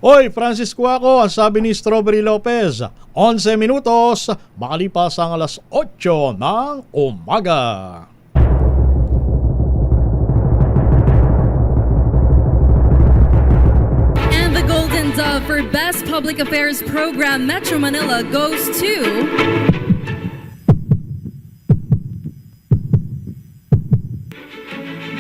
Oy, Francisco ako, ang sabi ni Strawberry Lopez. 11 minutos, makalipas ang alas 8 ng umaga. And the Golden Dove for Best Public Affairs Program Metro Manila goes to...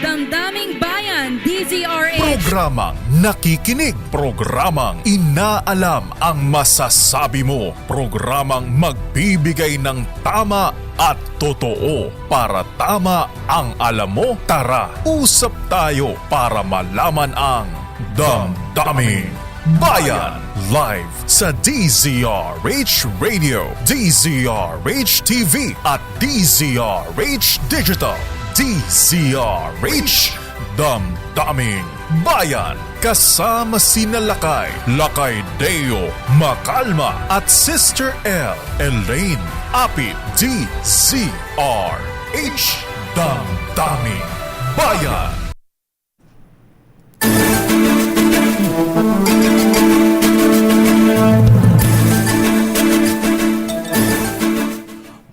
Damdaming Bayan, DZRH. Programang nakikinig, programang inaalam ang masasabi mo, programang magbibigay ng tama at totoo. Para tama ang alam mo, tara, usap tayo para malaman ang Damdaming Bayan. Live sa DZRH Radio, DZRH TV at DZRH Digital. DZRH Damdaming Bayan. Kasama sina Lakay Deo Macalma at Sister L Elaine Apit. DZRH Damdaming Bayan.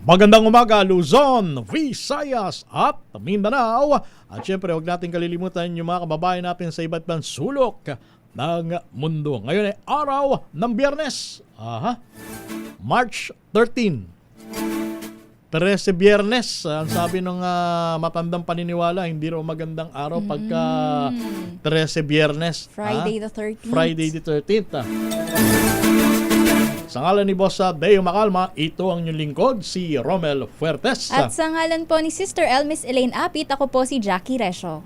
Magandang umaga, Luzon, Visayas at Mindanao. At syempre, huwag natin kalilimutan yung mga kababayan natin sa iba't ibang sulok ng mundo. Ngayon ay araw ng Biyernes. March 13. 13 Biyernes. Ang sabi ng matandang paniniwala, hindi raw magandang araw pagka 13 Biyernes. Friday the 13th. Friday the 13th. Sa ngalan ni Boss Deo Macalma, ito ang inyong lingkod, si Romel Fuertes. At sa ngalan po ni Sister L, Miss Elaine Apit, ako po si Jackie Resho.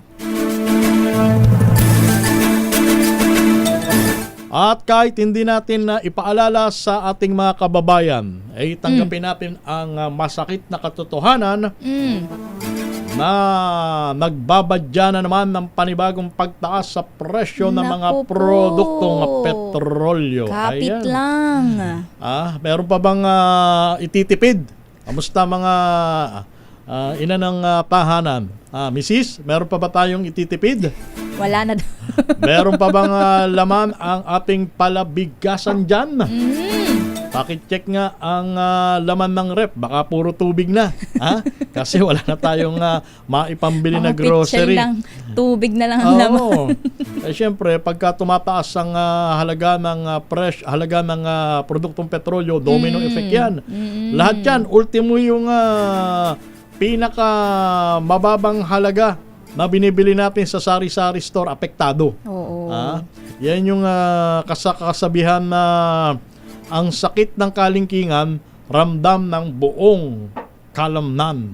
At kahit hindi natin ipaalala sa ating mga kababayan, ay tanggapin natin ang masakit na katotohanan na nagbabadya na naman ng panibagong pagtaas sa presyo ng mga Naku po. produktong petrolyo. Kapit Ayan. lang. Meron pa bang ititipid? Kamusta mga ina ng tahanan? Mrs., meron pa ba tayong ititipid? Wala na daw. Meron pa bang laman ang ating palabigasan dyan? Pakicheck nga ang laman ng rep. Baka puro tubig na. Kasi wala na tayong maipambili na Mga pitchen grocery. lang, tubig na lang ang laman. Oo. Siyempre, pagka tumataas ang halaga ng produktong petrolyo, domino effect yan. Lahat yan, ultimo yung pinaka mababang halaga na binibili natin sa sari-sari store, apektado. Oo. Yan yung kasabihan na ang sakit ng kalingkingan, ramdam ng buong kalamnan.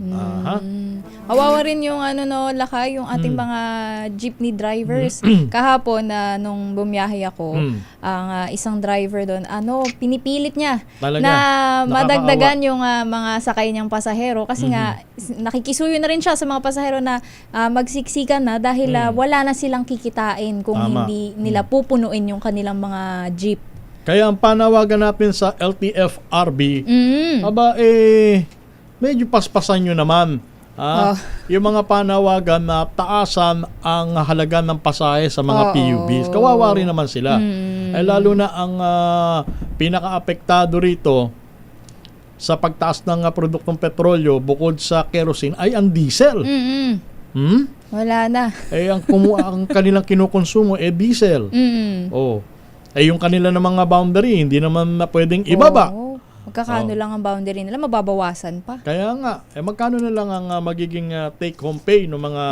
Kawawa rin yung Lakay, yung ating mga jeepney drivers. Kahapon nung bumiyahe ako, ang isang driver doon, pinipilit niya Talaga? na Nakakaawa. madagdagan yung mga sakay niyang pasahero kasi nga nakikisuyo na rin siya sa mga pasahero na magsiksikan na dahil wala na silang kikitain kung Tama. hindi nila pupunuin yung kanilang mga jeep. Kaya ang panawagan natin sa LTFRB, medyo paspasan nyo naman. Yung mga panawagan na taasan ang halaga ng pasahe sa mga PUBs. Kawawa rin naman sila. Lalo na ang pinaka-apektado rito sa pagtaas ng produktong petrolyo bukod sa kerosene ay ang diesel. Wala na. Ang kanilang kinukonsumo diesel. Yung kanila na mga boundary, hindi naman na pwedeng ibaba. Magkakano lang ang boundary nila, mababawasan pa. Kaya nga, magkano na lang ang magiging take-home pay ng mga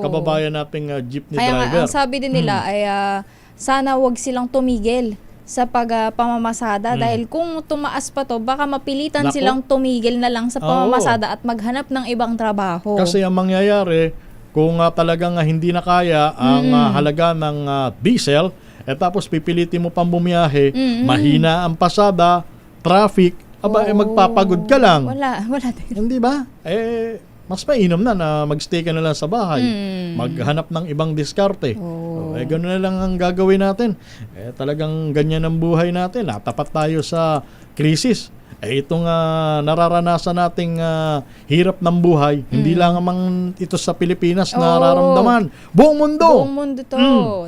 kababayan nating jeepney Kaya driver? ang sabi din nila ay sana wag silang tumigil sa pamamasada dahil kung tumaas pa to, baka mapilitan Nako. silang tumigil na lang sa pamamasada at maghanap ng ibang trabaho. Kasi ang mangyayari, kung talagang hindi na kaya ang halaga ng diesel, tapos pipilitin mo pang bumiyahe, mahina ang pasada, traffic, magpapagod ka lang. Wala din. Hindi ba? Mas mainam na magstay ka na lang sa bahay. Maghanap ng ibang diskarte. Gano'n na lang ang gagawin natin. Talagang ganyan ang buhay natin. Natapat tayo sa krisis. itong nararanasan nating hirap ng buhay, hindi lang amang ito sa Pilipinas nararamdaman. Buong mundo! Buong mundo to.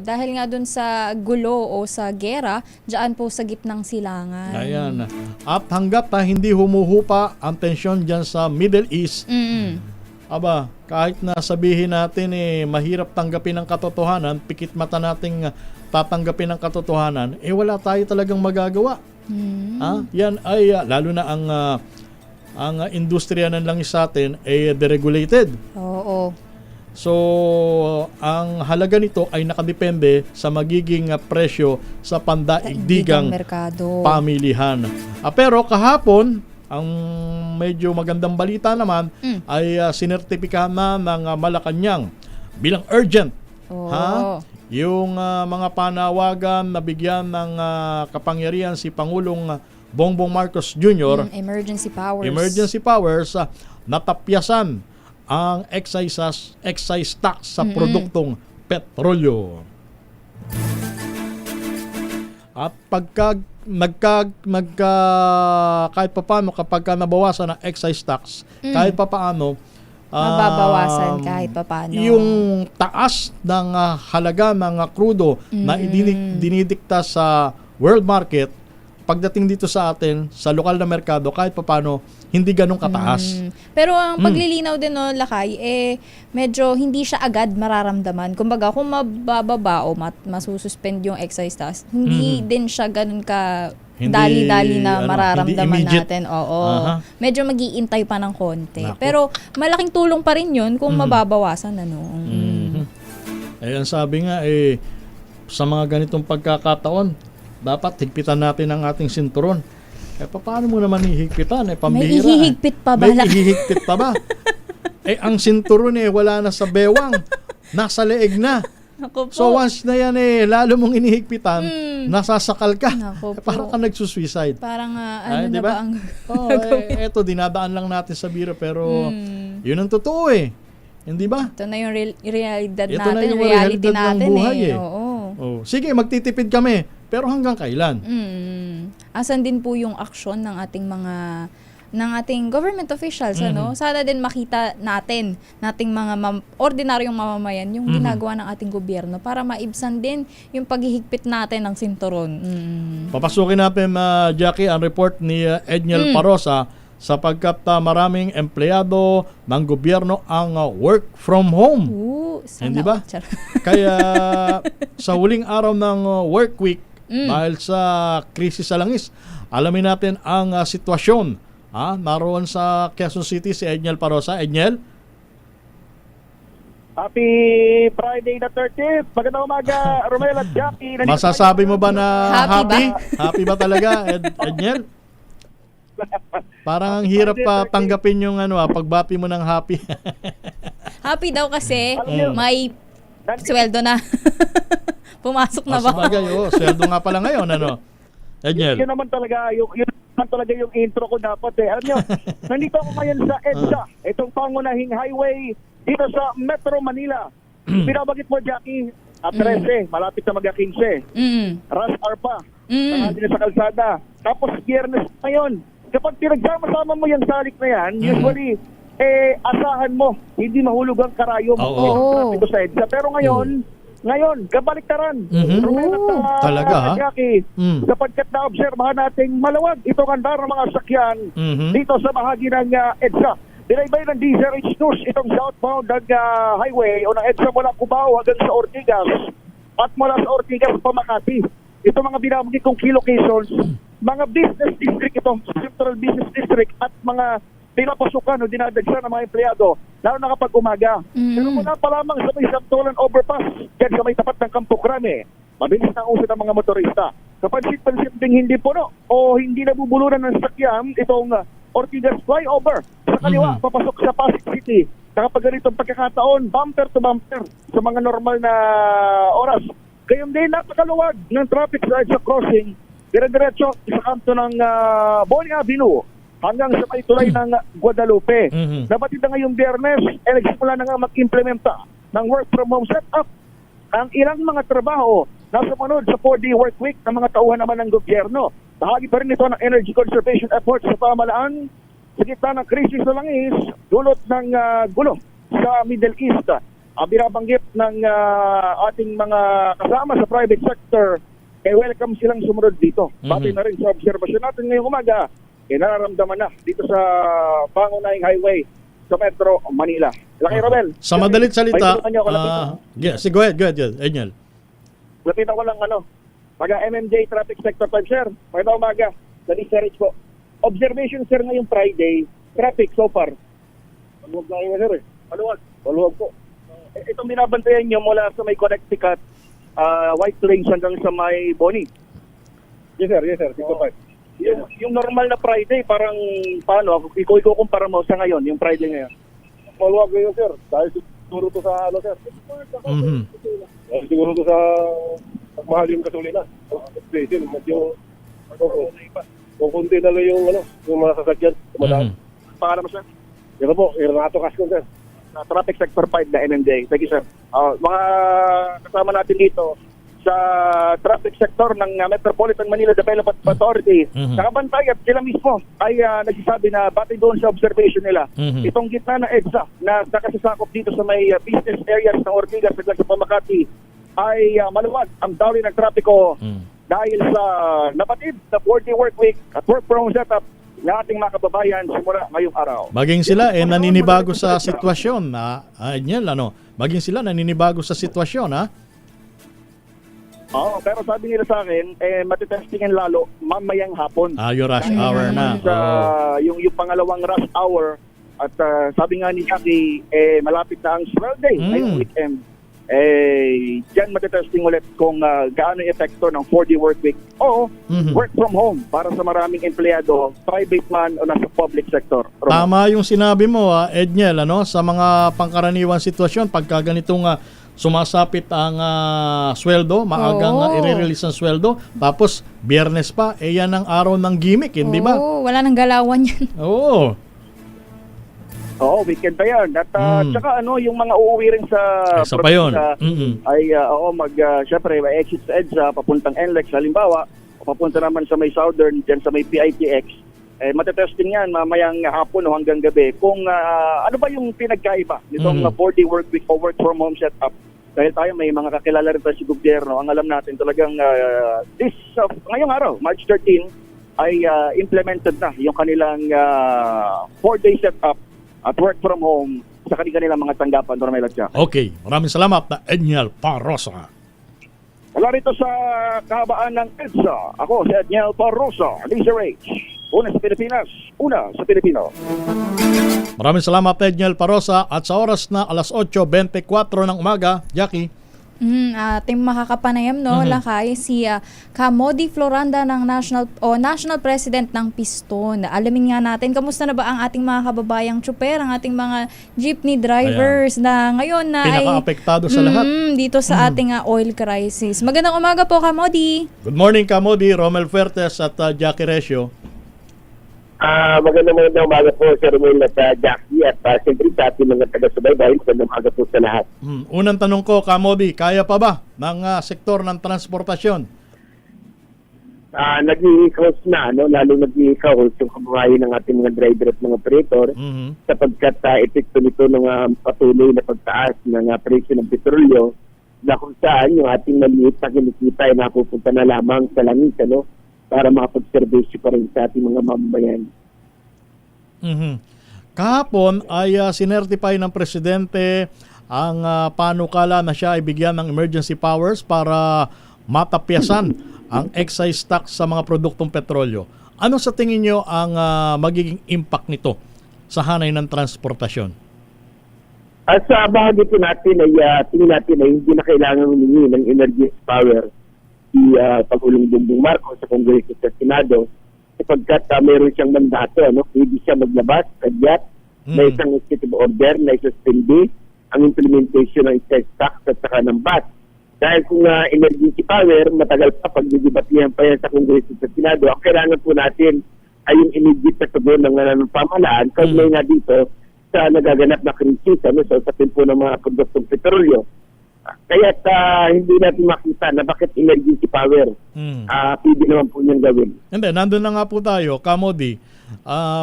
Dahil nga dun sa gulo o sa gera, dyan po sa gitnang silangan. Ayan. At hanggat hindi humuhupa ang tensyon dyan sa Middle East, aba, kahit na sabihin natin mahirap tanggapin ang katotohanan, pikit mata nating tatanggapin ang katotohanan, wala tayo talagang magagawa. Yan ay lalo na ang industriya ng langis sa atin ay deregulated. Oo. So, ang halaga nito ay nakadepende sa magiging presyo sa pandaigdigang merkado. pamilihan. Pero kahapon, ang medyo magandang balita naman ay sinertipikahan na ng Malacanang bilang urgent. Yung mga panawagan na bigyan ng kapangyarihan si Pangulong Bongbong Marcos Jr. Emergency powers natapyasan ang excise tax sa produktong petrolyo. At kahit papaano kapag nabawasan ang excise tax, kahit papaano mababawasan kahit papaano. Yung taas ng halaga ng krudo na dinidikta sa world market, pagdating dito sa atin, sa lokal na merkado, kahit papaano, hindi ganun kataas. Pero ang paglilinaw din, no, Lakay, medyo hindi siya agad mararamdaman. Kumbaga, kung mabababa o masususpend yung excise tax, hindi din siya ganun ka dali-dali na mararamdaman natin. Oo. Medyo mag-iintay pa ng konti. Naku. Pero malaking tulong pa rin yun kung mababawasan. Ang sabi nga, sa mga ganitong pagkakataon, dapat higpitan natin ang ating sinturon. Paano mo naman hihigpitan? Pambihira. May ihihigpit pa ba? May ihihigpit pa ba? Ang sinturon wala na sa bewang. Nasa leeg na. Naku po. So once na yan lalo mong inihigpitan, nasasakal ka. Naku po. Parang ka nagsusuicide. Parang diba? ba ang... Eto, dinadaan lang natin sa biro, pero yun ang totoo Hindi ba? Ito na yung realidad Ito na natin, yung reality realidad ng natin buhay Oo. Sige, magtitipid kami. Pero hanggang kailan? Asan din po yung aksyon ng ating government officials, Sana din makita nating mga ordinaryong mamamayan yung ginagawa ng ating gobyerno para maibsan din yung paghihigpit natin ng sinturon. Papasukin natin, Jackie, ang report ni Edniel Parosa sapagkat maraming empleyado ng gobyerno ang work from home. Hindi ba? Kaya sa huling araw ng work week, dahil sa krisis sa langis, alamin natin ang sitwasyon. Naroon sa Quezon City si Edniel Parosa. Edniel? Happy Friday the 30th. Magandang umaga, Romel at Jackie. Masasabi mo ba na Happy ba? Happy ba talaga, Edniel? Parang ang hirap pa tanggapin yung pagbati mo ng happy. Happy daw kasi may sweldo na. Pumasok na ba? Sabagay, sweldo nga pala ngayon, Edniel. Yun naman talaga yung intro ko dapat Alam nyo, nandito ako ngayon sa EDSA, itong pangunahing highway dito sa Metro Manila. Binabagit mo, Jackie, at 13, malapit na mag-15. Rush hour pa. Sa kalsada. Tapos Biyernes ngayon. Kapag pinagsama-sama mo yung salik na yan, usually, asahan mo, hindi mahulog ang karayom trapiko sa EDSA. Pero ngayon, kabaliktaran. Talaga, Jackie, sapagkat na-obserbahan natin malawag itong andar ng mga sakyan dito sa bahagi ng EDSA. Dinaybay ng DZRH2 itong southbound ng highway o ng EDSA mula Cubao hanggang sa Ortigas at mula sa Ortigas pa Makati. Ito mga binabagit kong key locations, mga business district itong Central Business District at mga pinapasukan o dinadagsa ng mga empleyado, lalo na kapag umaga. Pero mula pa lamang sa may Santolan Overpass, dyan sa may tapat ng Campo Crame, mabilis na uso ng mga motorista. Kapansit-pansit ding hindi puno o hindi nabubulunan ng sakyan itong Ortigas flyover sa kaliwa, papasok sa Pasig City. Kapag ganitong pagkakataon, bumper to bumper sa mga normal na oras. Gayon din, napakaluwag ng traffic sa crossing, dire-diretso sa kanto ng Boni Avenue hanggang sa may tulay ng Guadalupe. Nabatid na ngayong Biyernes, nagsimula na nga mag-implementa ng work from home setup. Ang ilang mga trabaho na sumunod sa 4-day work week ng mga tauhan naman ng gobyerno. Bahagi pa rin ito ng energy conservation efforts sa pamahalaan sa gitna ng krisis ng langis, dulot ng gulo sa Middle East. Binabanggit ng ating mga kasama sa private sector, welcome silang sumunod dito. Pati na rin sa obserbasyon natin ngayong umaga, nararamdaman na dito sa pangunahing highway sa Metro Manila. Laki, Romel. Sa madalit salita, May ako, lapitan. go ahead, Edniel. Lapitan ko lang taga MMJ Traffic Sector 5, sir. Magandang umaga. Dali, sir, po. Observation, sir, ngayong Friday, traffic so far. Maluwag na kayo, sir, eh. Maluwag po. Itong binabantayan nyo mula sa may Connecticut, White Plains hanggang sa may Bonnie. Yes, sir. Sector 5. Yung normal na Friday, parang, paano, ikukumpara mo sa ngayon, yung Friday ngayon. Maluwag kayo, sir. Dahil siguro to sa, sir. Siguro to sa mahal yung gasolina. Medyo kung kunti na lang yung mga sasakyan. Pangalan mo, sir? Yan po, Renato Casco, sir. Traffic Sector 5 na MMJ. Thank you, sir. Mga kasama natin dito sa traffic sector ng Metropolitan Manila Development Authority. Nakabantay at sila mismo ay nagsasabi na batay doon sa observation nila. Itong gitna ng EDSA na nakasasakop dito sa may business areas ng Ortigas at sa Makati ay maluwag ang daloy ng trapiko dahil sa napatid na 40 work week at work from home setup ng ating mga kababayan simula ngayong araw. Maging sila naninibago sa sitwasyon, Edniel, maging sila naninibago sa sitwasyon, ha? Oo, pero sabi nila sa akin, matitestingan lalo mamayang hapon. Yung rush hour na. Yung pangalawang rush hour at sabi nga ni Jackie, malapit na ang swell day ngayong weekend. Diyan matitesting ulit kung gaano yung epekto ng 4-day work week o work from home para sa maraming empleyado, private man o nasa public sector. Tama yung sinabi mo, Edniel, sa mga pangkaraniwang sitwasyon, pagka ganitong sumasapit ang sweldo, maagang i-release ang sweldo, tapos biyernes pa, yan ang araw ng gimmick, hindi ba? Oo, wala nang galawan yan. Oo, weekend pa yan. At tsaka yung mga uuwi rin sa isa pa yun. Ay syempre may exit sa EDSA papuntang NLEX halimbawa, papunta naman sa may Southern diyan sa may PITX. Matetesting yan mamayang hapon o hanggang gabi kung ano ba yung pinagkaiba nitong 4-day work week o work from home setup. Dahil tayo may mga kakilala rin tayo sa gobyerno, ang alam natin talagang ngayong araw, March 13, ay implemented na yung kanilang 4-day setup at work from home sa kanilang mga tanggapan. Okay, maraming salamat na Edniel Parrosa. Wala rito sa kahabaan ng EDSA. Ako si Edniel Parrosa, Laser H. Una sa Pilipinas, una sa Pilipino. Maraming salamat, Edniel Parrosa. At sa oras na alas 8:24 ng umaga, Jackie. Ating makakapanayam, Lakay, si Camody Floranda ng National President ng Piston. Alamin nga natin, kamusta na ba ang ating mga kababayang tsuper, ang ating mga jeepney drivers na ngayon na pinaka-apektado sa lahat dito sa ating oil crisis. Magandang umaga po, Camody. Good morning, Camody. Romel Fuertes at Jackie Resio. Magandang umaga po, Sir Romel at Jackie at siyempre sa ating mga taga-subaybay. Magandang umaga po sa lahat. Unang tanong ko, Camody, kaya pa ba ng sektor ng transportasyon? Nag-i-house na, lalo nag-i-house yung kabuhayan ng ating mga driver at mga operator sapagkat epekto nito ng patuloy na pagtaas ng presyo ng petrolyo na kung saan yung ating maliit na kinikita ay napupunta na lamang sa langit, para makapag-servisyo pa rin sa ating mga mamamayan. Kahapon ay sinertify ng Presidente ang panukala na siya ay bigyan ng emergency powers para matapyasan ang excise tax sa mga produktong petrolyo. Ano sa tingin nyo ang magiging impact nito sa hanay ng transportasyon? At sa bahagi po natin ay tingin natin ay hindi na kailangan humingi ng emergency power si Pangulong Bongbong Marcos sa Kongreso at Senado sapagkat mayroon siyang mandato, pwede siya maglabas, kadyat, na isang executive order na isuspindi ang implementation ng excise tax at saka ng VAT. Dahil kung emergency power, matagal pa pagdidibatihan pa yan sa Kongreso at Senado, ang kailangan po natin ay yung immediate na tugon ng pamahalaan kaugnay nga dito sa nagaganap na krisis sa usapin po ng mga produktong petrolyo. Kaya hindi natin makita na bakit emergency power. Pwede naman po niyang gawin. Hindi, nandun na nga po tayo, Kamodi.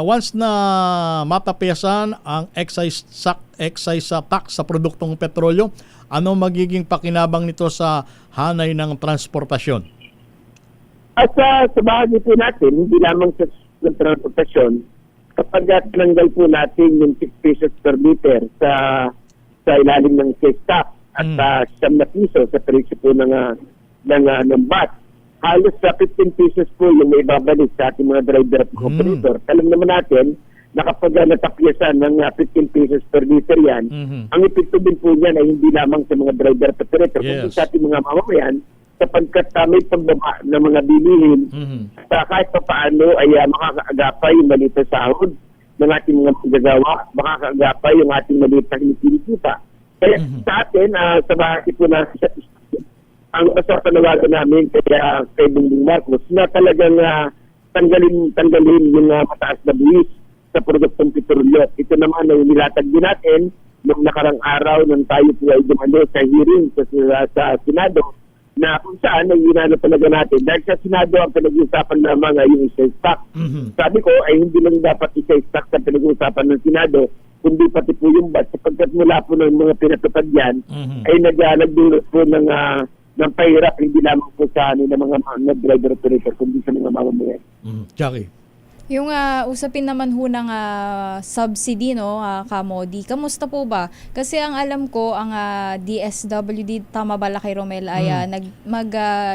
Once na matapiasan ang excise tax sa produktong petrolyo, ano magiging pakinabang nito sa hanay ng transportasyon? At sa bahagi po natin, hindi lamang sa transportasyon, kapag tinanggal po natin yung 6 pesos per liter sa ilalim ng sales tax at 7 na piso sa presyo po ng VAT, halos sa 15 pesos po yung may babalik sa ating mga driver at operator. Alam naman natin na kapag natapyasan ng 15 pesos per liter yan, ang epekto din po niyan ay hindi lamang sa mga driver at operator, kundi sa ating mga mamamayan, sapagkat may pagbaba ng mga bilihin at kahit pa paano ay makakaagapay yung maliit na sahod ng ating mga magagawa, makakaagapay yung ating maliit na kinikita. Kaya sa atin, sa bahagi po na ang panawagan namin kay Bongbong Marcos na talagang tanggalin yung mataas na buwis sa produktong petrolyo. Ito naman ay nilatag din natin noong nakarang araw nang tayo po ay dumalo sa hearing sa Senado na kung saan ay ginano talaga natin. Dahil sa Senado ang pinag-uusapan naman ay yung sales tax. Sabi ko ay hindi lang dapat i-sales tax ang pinag-uusapan ng Senado, kundi pati po yung VAT, sapagkat mula po ng mga pinatupad yan ay nagdulot po ng pahirap, hindi lamang po sa ng mga driver operator, kundi sa mga mamamayan. Jackie? Yung usapin naman ho ng subsidy, no, Kamodi, kamusta po ba? Kasi ang alam ko, ang DSWD, tama ba kay Romel, ay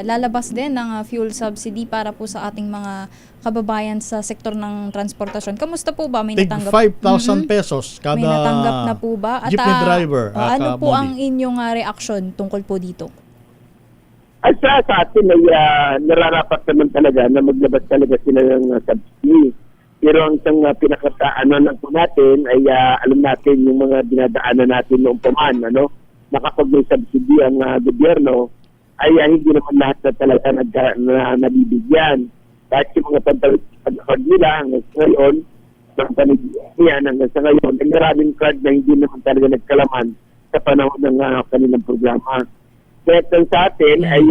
lalabas din ng fuel subsidy para po sa ating mga kababayan sa sektor ng transportasyon. Kamusta po ba? May natanggap? 5,000 pesos kada may natanggap na po ba? At jeepney driver. ano po ang inyong reaksyon tungkol po dito? At sa atin ay nararapat naman talaga na maglabas talaga sila ng subsidy. Pero ang isang pinakataanan lang po natin ay alam natin yung mga dinadaanan natin noong paman, na kapag may subsidy ang gobyerno, ay hindi naman lahat na talaga nabibigyan. Kahit yung mga pagkakad nila hanggang sa ngayon, hanggang sa ngayon, ay maraming card na hindi naman talaga nagkalaman sa panahon ng kanilang programa. Kaya sa atin ay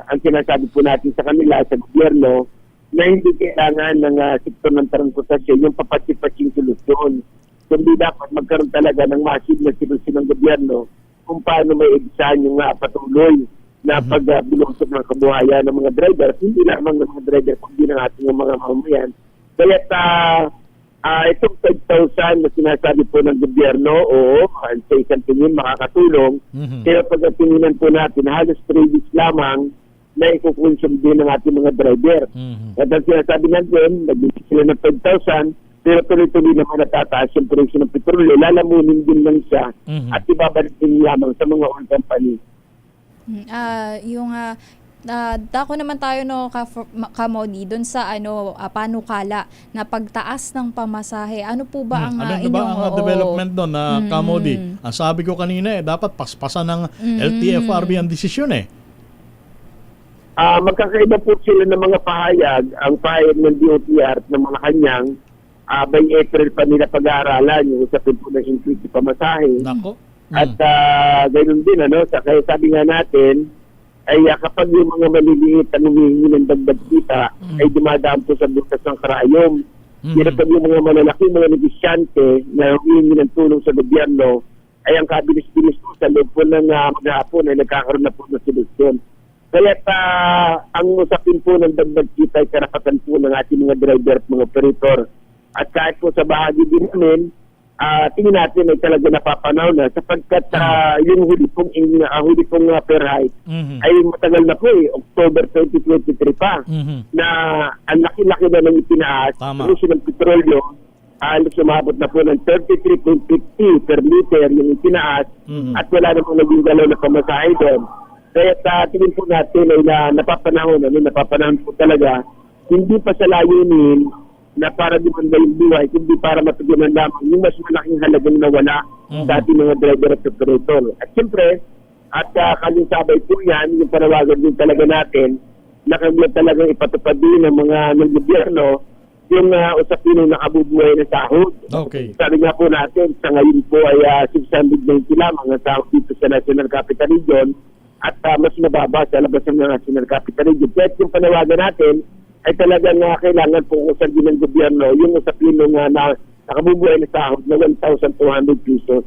ang sinasabi po natin sa kanila, sa gobyerno, na hindi kailangan ng sektor ng transportasyon yung papatsi-patsing solusyon. Kundi dapat magkaroon talaga ng massive na solusyon ng gobyerno kung paano may egsahan yung patuloy na pagbilusog ng kabuhayan ng mga driver, hindi lamang ng mga driver, kundi ng ating mga mamamayan. Kaya itong 5,000 na sinasabi po ng gobyerno, sa isang tingin makakatulong. Kaya pagkatinginan po natin, halos 3 weeks lamang na ikukonsume din ng ating mga driver. At ang sinasabi natin, nag-isip sila ng 5,000, pero tuloy-tuloy naman natataas yung presyo ng petrolyo, lalamunin din lang siya at ibabalik din lamang sa mga oil company. Dako naman tayo Kamodi doon sa panukala na pagtaas ng pamasahe. Ano po ba ang ang development doon na Kamodi? Ang sabi ko kanina dapat paspasan ng LTFRB ang desisyon Magkakaiba po sila ng mga pahayag. Ang pahayag ng DOTR ng mga kanyang by April pa nila pag-aaralan yung usapin po ng increase sa pamasahe. Nako. At ganoon din, kaya sabi nga natin, ay kapag yung mga maliliit ang humihingi ng dagdag kita, ay dumadaan po sa butas ng karayom. Pero pag yung mga malalaki, mga negosyante na humihingi ng tulong sa gobyerno, ay ang kabilis-bilis po sa loob po ng maghapon ay nagkakaroon na po ng solusyon. Kaya ang usapin po ng dagdag kita ay karapatan po ng ating mga driver at mga operator. At kahit po sa bahagi din namin, tingin natin ay talaga napapanaw na sapagkat yung huli pong fair hike ay matagal na po October 2023 pa na ang laki-laki na ng itinaas presyo ng petrolyo halos umabot na po ng 33.50 per liter yung itinaas at wala namang naging galaw na pamasahe doon. Kaya tingin po natin ay napapanahon po talaga hindi pa sa layunin na para dumanda yung buhay, kundi para matugunan lamang yung mas malaking halagang nawala sa ating mga driver at operator. At siyempre, kalinsabay po yan, yung panawagan din talaga natin, na kanya talagang ipatupad din ng mga ng gobyerno yung usapin ng nakabubuhay na sahod. Okay. Sabi nga po natin, sa ngayon po ay 690 lamang ang sahod dito sa National Capital Region at mas mababa sa labas ng National Capital Region. Kaya yung panawagan natin ay talagang kailangan po usan din ng gobyerno yung usapin ng nakabubuhay na sahod na 1,200 pesos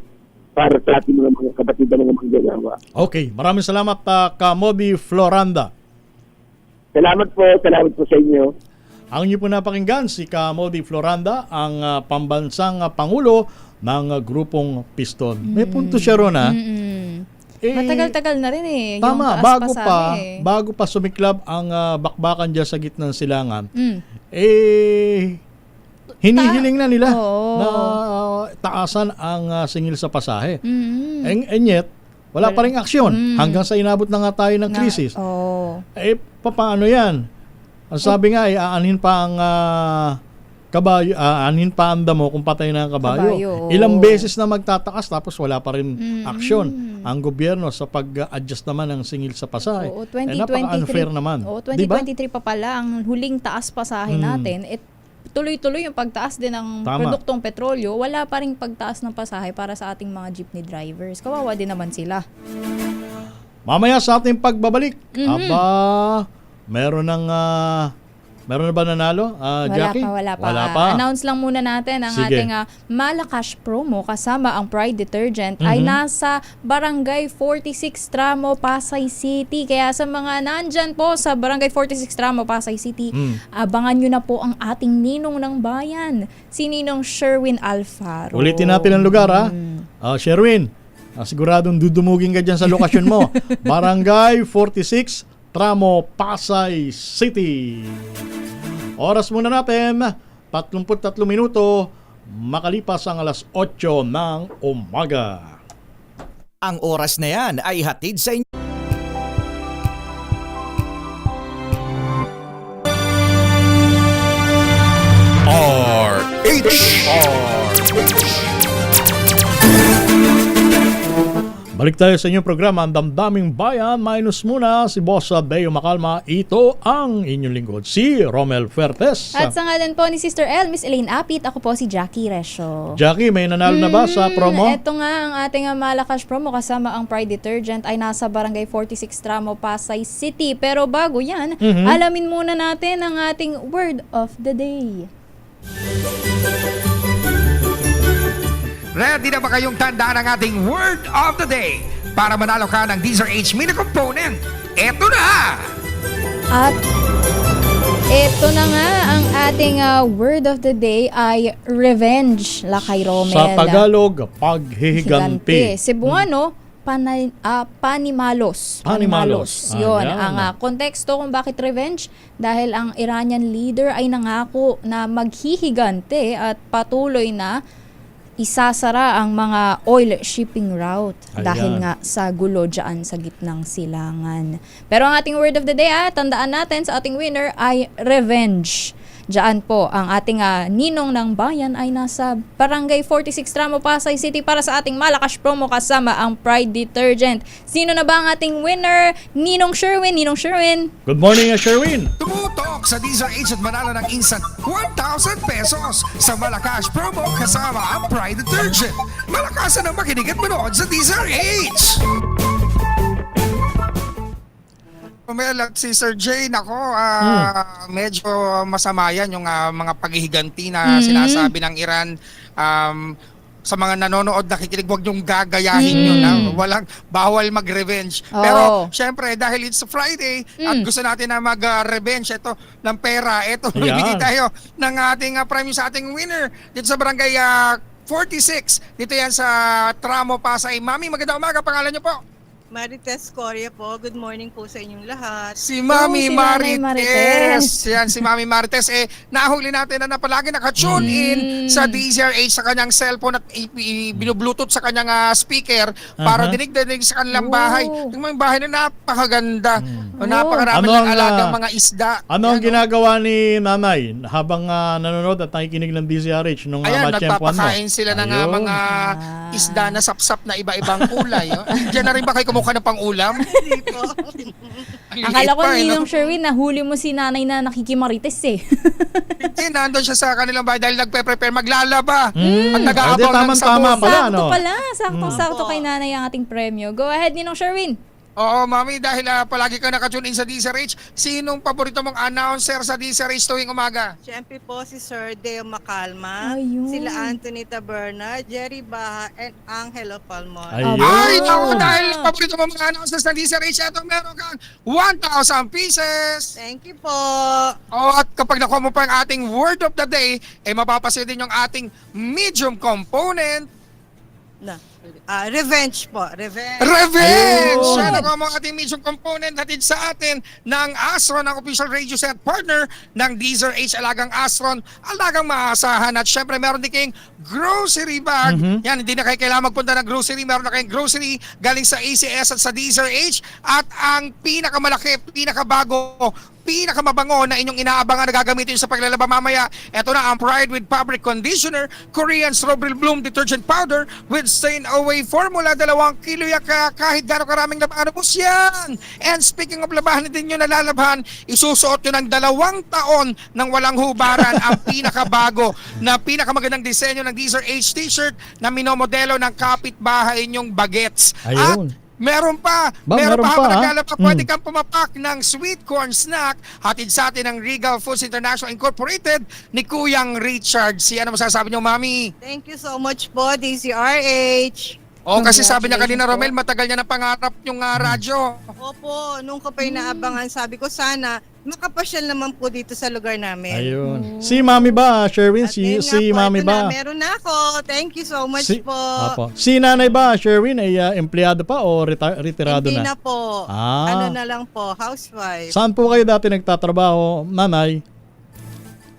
para sa ating mga kapatid na mga manggagawa. Okay, maraming salamat Kamodi Floranda. Salamat po sa inyo. Ang inyo po napakinggan si Kamodi Floranda, ang pambansang pangulo ng grupong Piston. May punto siya ron Matagal-tagal na rin Tama, yung taas pasahe. bago pa sumiklab ang bakbakan dyan sa gitna ng silangan, hinihiling na nila na taasan ang singil sa pasahe. And yet, wala pa ring aksyon hanggang sa inabot na nga tayo ng krisis. Paano yan? Ang sabi nga aanhin pa ang kabayo, aanhin pa ang damo kung patay na ang kabayo. Ilang beses na magtatakas tapos wala pa rin aksyon ang gobyerno sa pag-adjust naman ng singil sa pasahe. Oo, napaka-unfair naman. 2023 pa pala ang huling taas pasahe natin. Tuloy-tuloy yung pagtaas din ng produktong petrolyo, wala pa ring pagtaas ng pasahe para sa ating mga jeepney drivers. Kawawa din naman sila. Mamaya sa ating pagbabalik, meron na ba nanalo, Jackie? Wala pa. Announce lang muna natin ang ating Malakash promo kasama ang Pride Detergent ay nasa Barangay 46 Tramo, Pasay City. Kaya sa mga nandyan po sa Barangay 46 Tramo, Pasay City, abangan nyo na po ang ating ninong ng bayan, si Ninong Sherwin Alfaro. Ulitin natin ang lugar, Sherwin, siguradong dudumugin ka dyan sa lokasyon mo. Barangay 46 Tramo, Pasay City. Oras muna natin, 33 minuto, makalipas ang alas 8 ng umaga. Ang oras na yan ay hatid sa inyo. Balik tayo sa inyong programa, ang Damdaming Bayan. Minus muna si Boss Deo Macalma. Ito ang inyong lingkod, si Romel Fuertes. At sa ngalan po ni Sister L, Miss Elaine Apit, ako po si Jackie Resho. Jackie, may nanalo na ba sa promo? Ito nga ang ating Malakash promo kasama ang Pride Detergent ay nasa Barangay 46 Tramo, Pasay City. Pero bago yan, alamin muna natin ang ating Word of the Day. Ready na ba kayong tandaan ang ating Word of the Day para manalo ka ng Deezer H Mini Component? Eto na! At ito na nga ang ating Word of the Day ay revenge, Lakay Romel. Sa Tagalog, paghihiganti. Cebuano, panimalos. Panimalos. Yun, Ayan. ang konteksto kung bakit revenge. Dahil ang Iranian leader ay nangako na maghihigante at patuloy na isasara ang mga oil shipping route. Ayan. Dahil nga sa gulo dyan sa gitnang silangan. Pero ang ating word of the day, tandaan natin sa ating winner ay revenge. Diyan po, ang ating ninong ng bayan ay nasa Barangay 46 Tramo, Pasay City para sa ating Malakash promo kasama ang Pride Detergent. Sino na ba ang ating winner? Ninong Sherwin. Ninong Sherwin. Good morning, Sherwin. Tumutok sa Deezer H at manalo ng instant 1,000 pesos sa Malakash promo kasama ang Pride Detergent. Malakasan ang makinig at manood sa Deezer H! At si Sir Jay, nako, medyo masama yan yung mga paghihiganti na sinasabi ng Iran. Sa mga nanonood, nakikinig, huwag yung gagayahin yun. Walang, bawal mag-revenge. Pero, syempre, dahil it's Friday at gusto natin na mag-revenge ito ng pera, ito, bibigay tayo ng ating premium sa ating winner dito sa Barangay 46. Dito yan sa Tramo, Pasay. Mami, magandang umaga. Pangalan niyo po? Marites Coria po. Good morning po sa inyong lahat. Si Mami si Nanay Marites. Yan, si Mami Marites. Nahuli natin na palagi naka-tune in sa DZRH sa kanyang cellphone at binubluetooth sa kanyang speaker para dinig-dinig sa kanilang bahay. Yung bahay na napakaganda. Napakarami ng alagang mga isda. Ano ang ginagawa ni Nanay habang nanonood at nakikinig ng DZRH nung Ayan, matsyempuan mo? nagpapakain sila ng mga isda na sapsap na iba-ibang kulay. Oh. Diyan na rin ba kayo kumuha ng pang-ulam? Hindi po. Ang Akala liit ko, pa, eh, no? Ninong Sherwin, nahuli mo si nanay na nakikimarites eh. Hindi, nandun siya sa kanilang bahay dahil nagpe-prepare maglalaba. At Ay, nag-aabang ng tama sabon. pala, Sakto no? pala. Saktong-sakto Opo. kay nanay ang ating premyo. Go ahead, Ninong Sherwin. Oo, mami, dahil palagi ka nakatune in sa DZRH, sinong paborito mong announcer sa DZRH tuwing umaga? Siyempre po si Sir Deo Macalma, Ayun. sila Anthony Taberna, Jerry Baha, and Angelo Palmon. Ayun. Ay, naku, dahil paborito mong mga announcers ng DZRH, ito meron kang 1,000 pieces. Thank you po. Oh, at kapag nakuha mo pa ang ating word of the day, mapapasya din yung ating medium component. Revenge po. Revenge. Revenge! Ayun. Yan ang mga ating medium component hatid sa atin ng Astron, ang official radio set partner ng DZRH, Alagang Astron, Alagang Maasahan. At syempre meron din kayong grocery bag. Yan, hindi na kayo kailangan magpunta ng grocery. Meron na kayong grocery galing sa ACS at sa DZRH. At ang pinakamalaki, pinakabago, pinakamabango na inyong inaabangan na gagamitin sa paglalaba mamaya. Ito na ang Pride with Fabric Conditioner, Korean Strawberry Bloom Detergent Powder with Stain Away Formula. 2 kilo yan kahit gano'ng karaming labahan mo yan. And speaking of labahan din nyo nalalabhan, isusuot nyo ng 2 taon ng walang hubaran ang pinakabago na pinakamagandang disenyo ng DZRH t-shirt na minomodelo ng kapitbahay nyong bagets. Ayun. At meron pa. Meron pa, habang ha? naglalaba, pwede kang pumapak ng sweet corn snack. Hatid sa atin ng Regal Foods International Incorporated ni Kuyang Richard. Ano masasabi niyo, Mami? Thank you so much po, DZRH. Kasi sabi niya kanina, Romel, matagal niya na pangarap yung radyo. Opo, nung ko pa inaabangan, sabi ko sana makapasyal naman po dito sa lugar namin. Ayun. Si Mami ba, Sherwin? At yun nga Si po, Mami ito ba? Na, meron na ako. Thank you so much po. Apo. Si Nanay ba, Sherwin, ay empleyado pa o retirado Hindi na? na po. Ah. Ano na lang po, housewife. Saan po kayo dati nagtatrabaho, Nanay?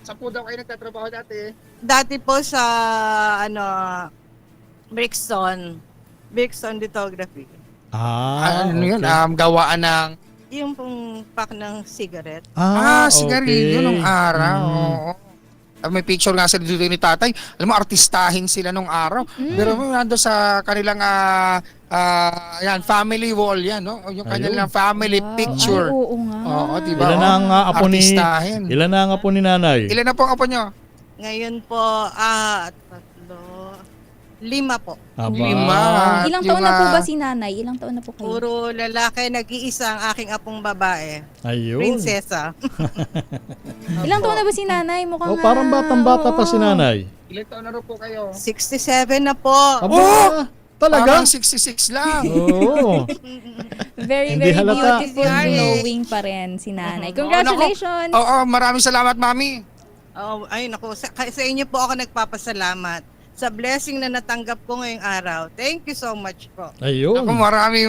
Saan po daw kayo nagtatrabaho dati? Dati po sa Brixton Lithography. Ano yun? okay. Gawaan ng... Yung pong pack ng cigarette. sigarilyo okay. nung araw. Oo. May picture nga sila dito ni tatay. Alam mo, artistahin sila nung araw. Pero nando sa kanilang family wall yan, no? Yung kanilang family picture. Ay, oo nga. Oo, diba? Ilan na ang apo ni Artistahin. Ilan na ang apo ni Nanay? Ilan na po ang apo nyo? Ngayon po, 5 po. Aba. 5. Ilang taon na po ba si nanay? Ilang taon na po kayo? Puro lalaki, nag-iisa ang aking apong babae. Ayun. Prinsesa. Ilang taon na ba si nanay? Mukhang Parang batang-bata pa si Nanay. Ilan taon na rin po kayo? 67 na po. Aba, talaga? Parang 66 lang. Oo. very, Hindi very halata. beautiful knowing pa rin si nanay. Congratulations! Oo, maraming salamat, Mami. Ayun ako, sa inyo po ako nagpapasalamat sa blessing na natanggap ko ngayong araw. Thank you so much po. Ayun. Ako,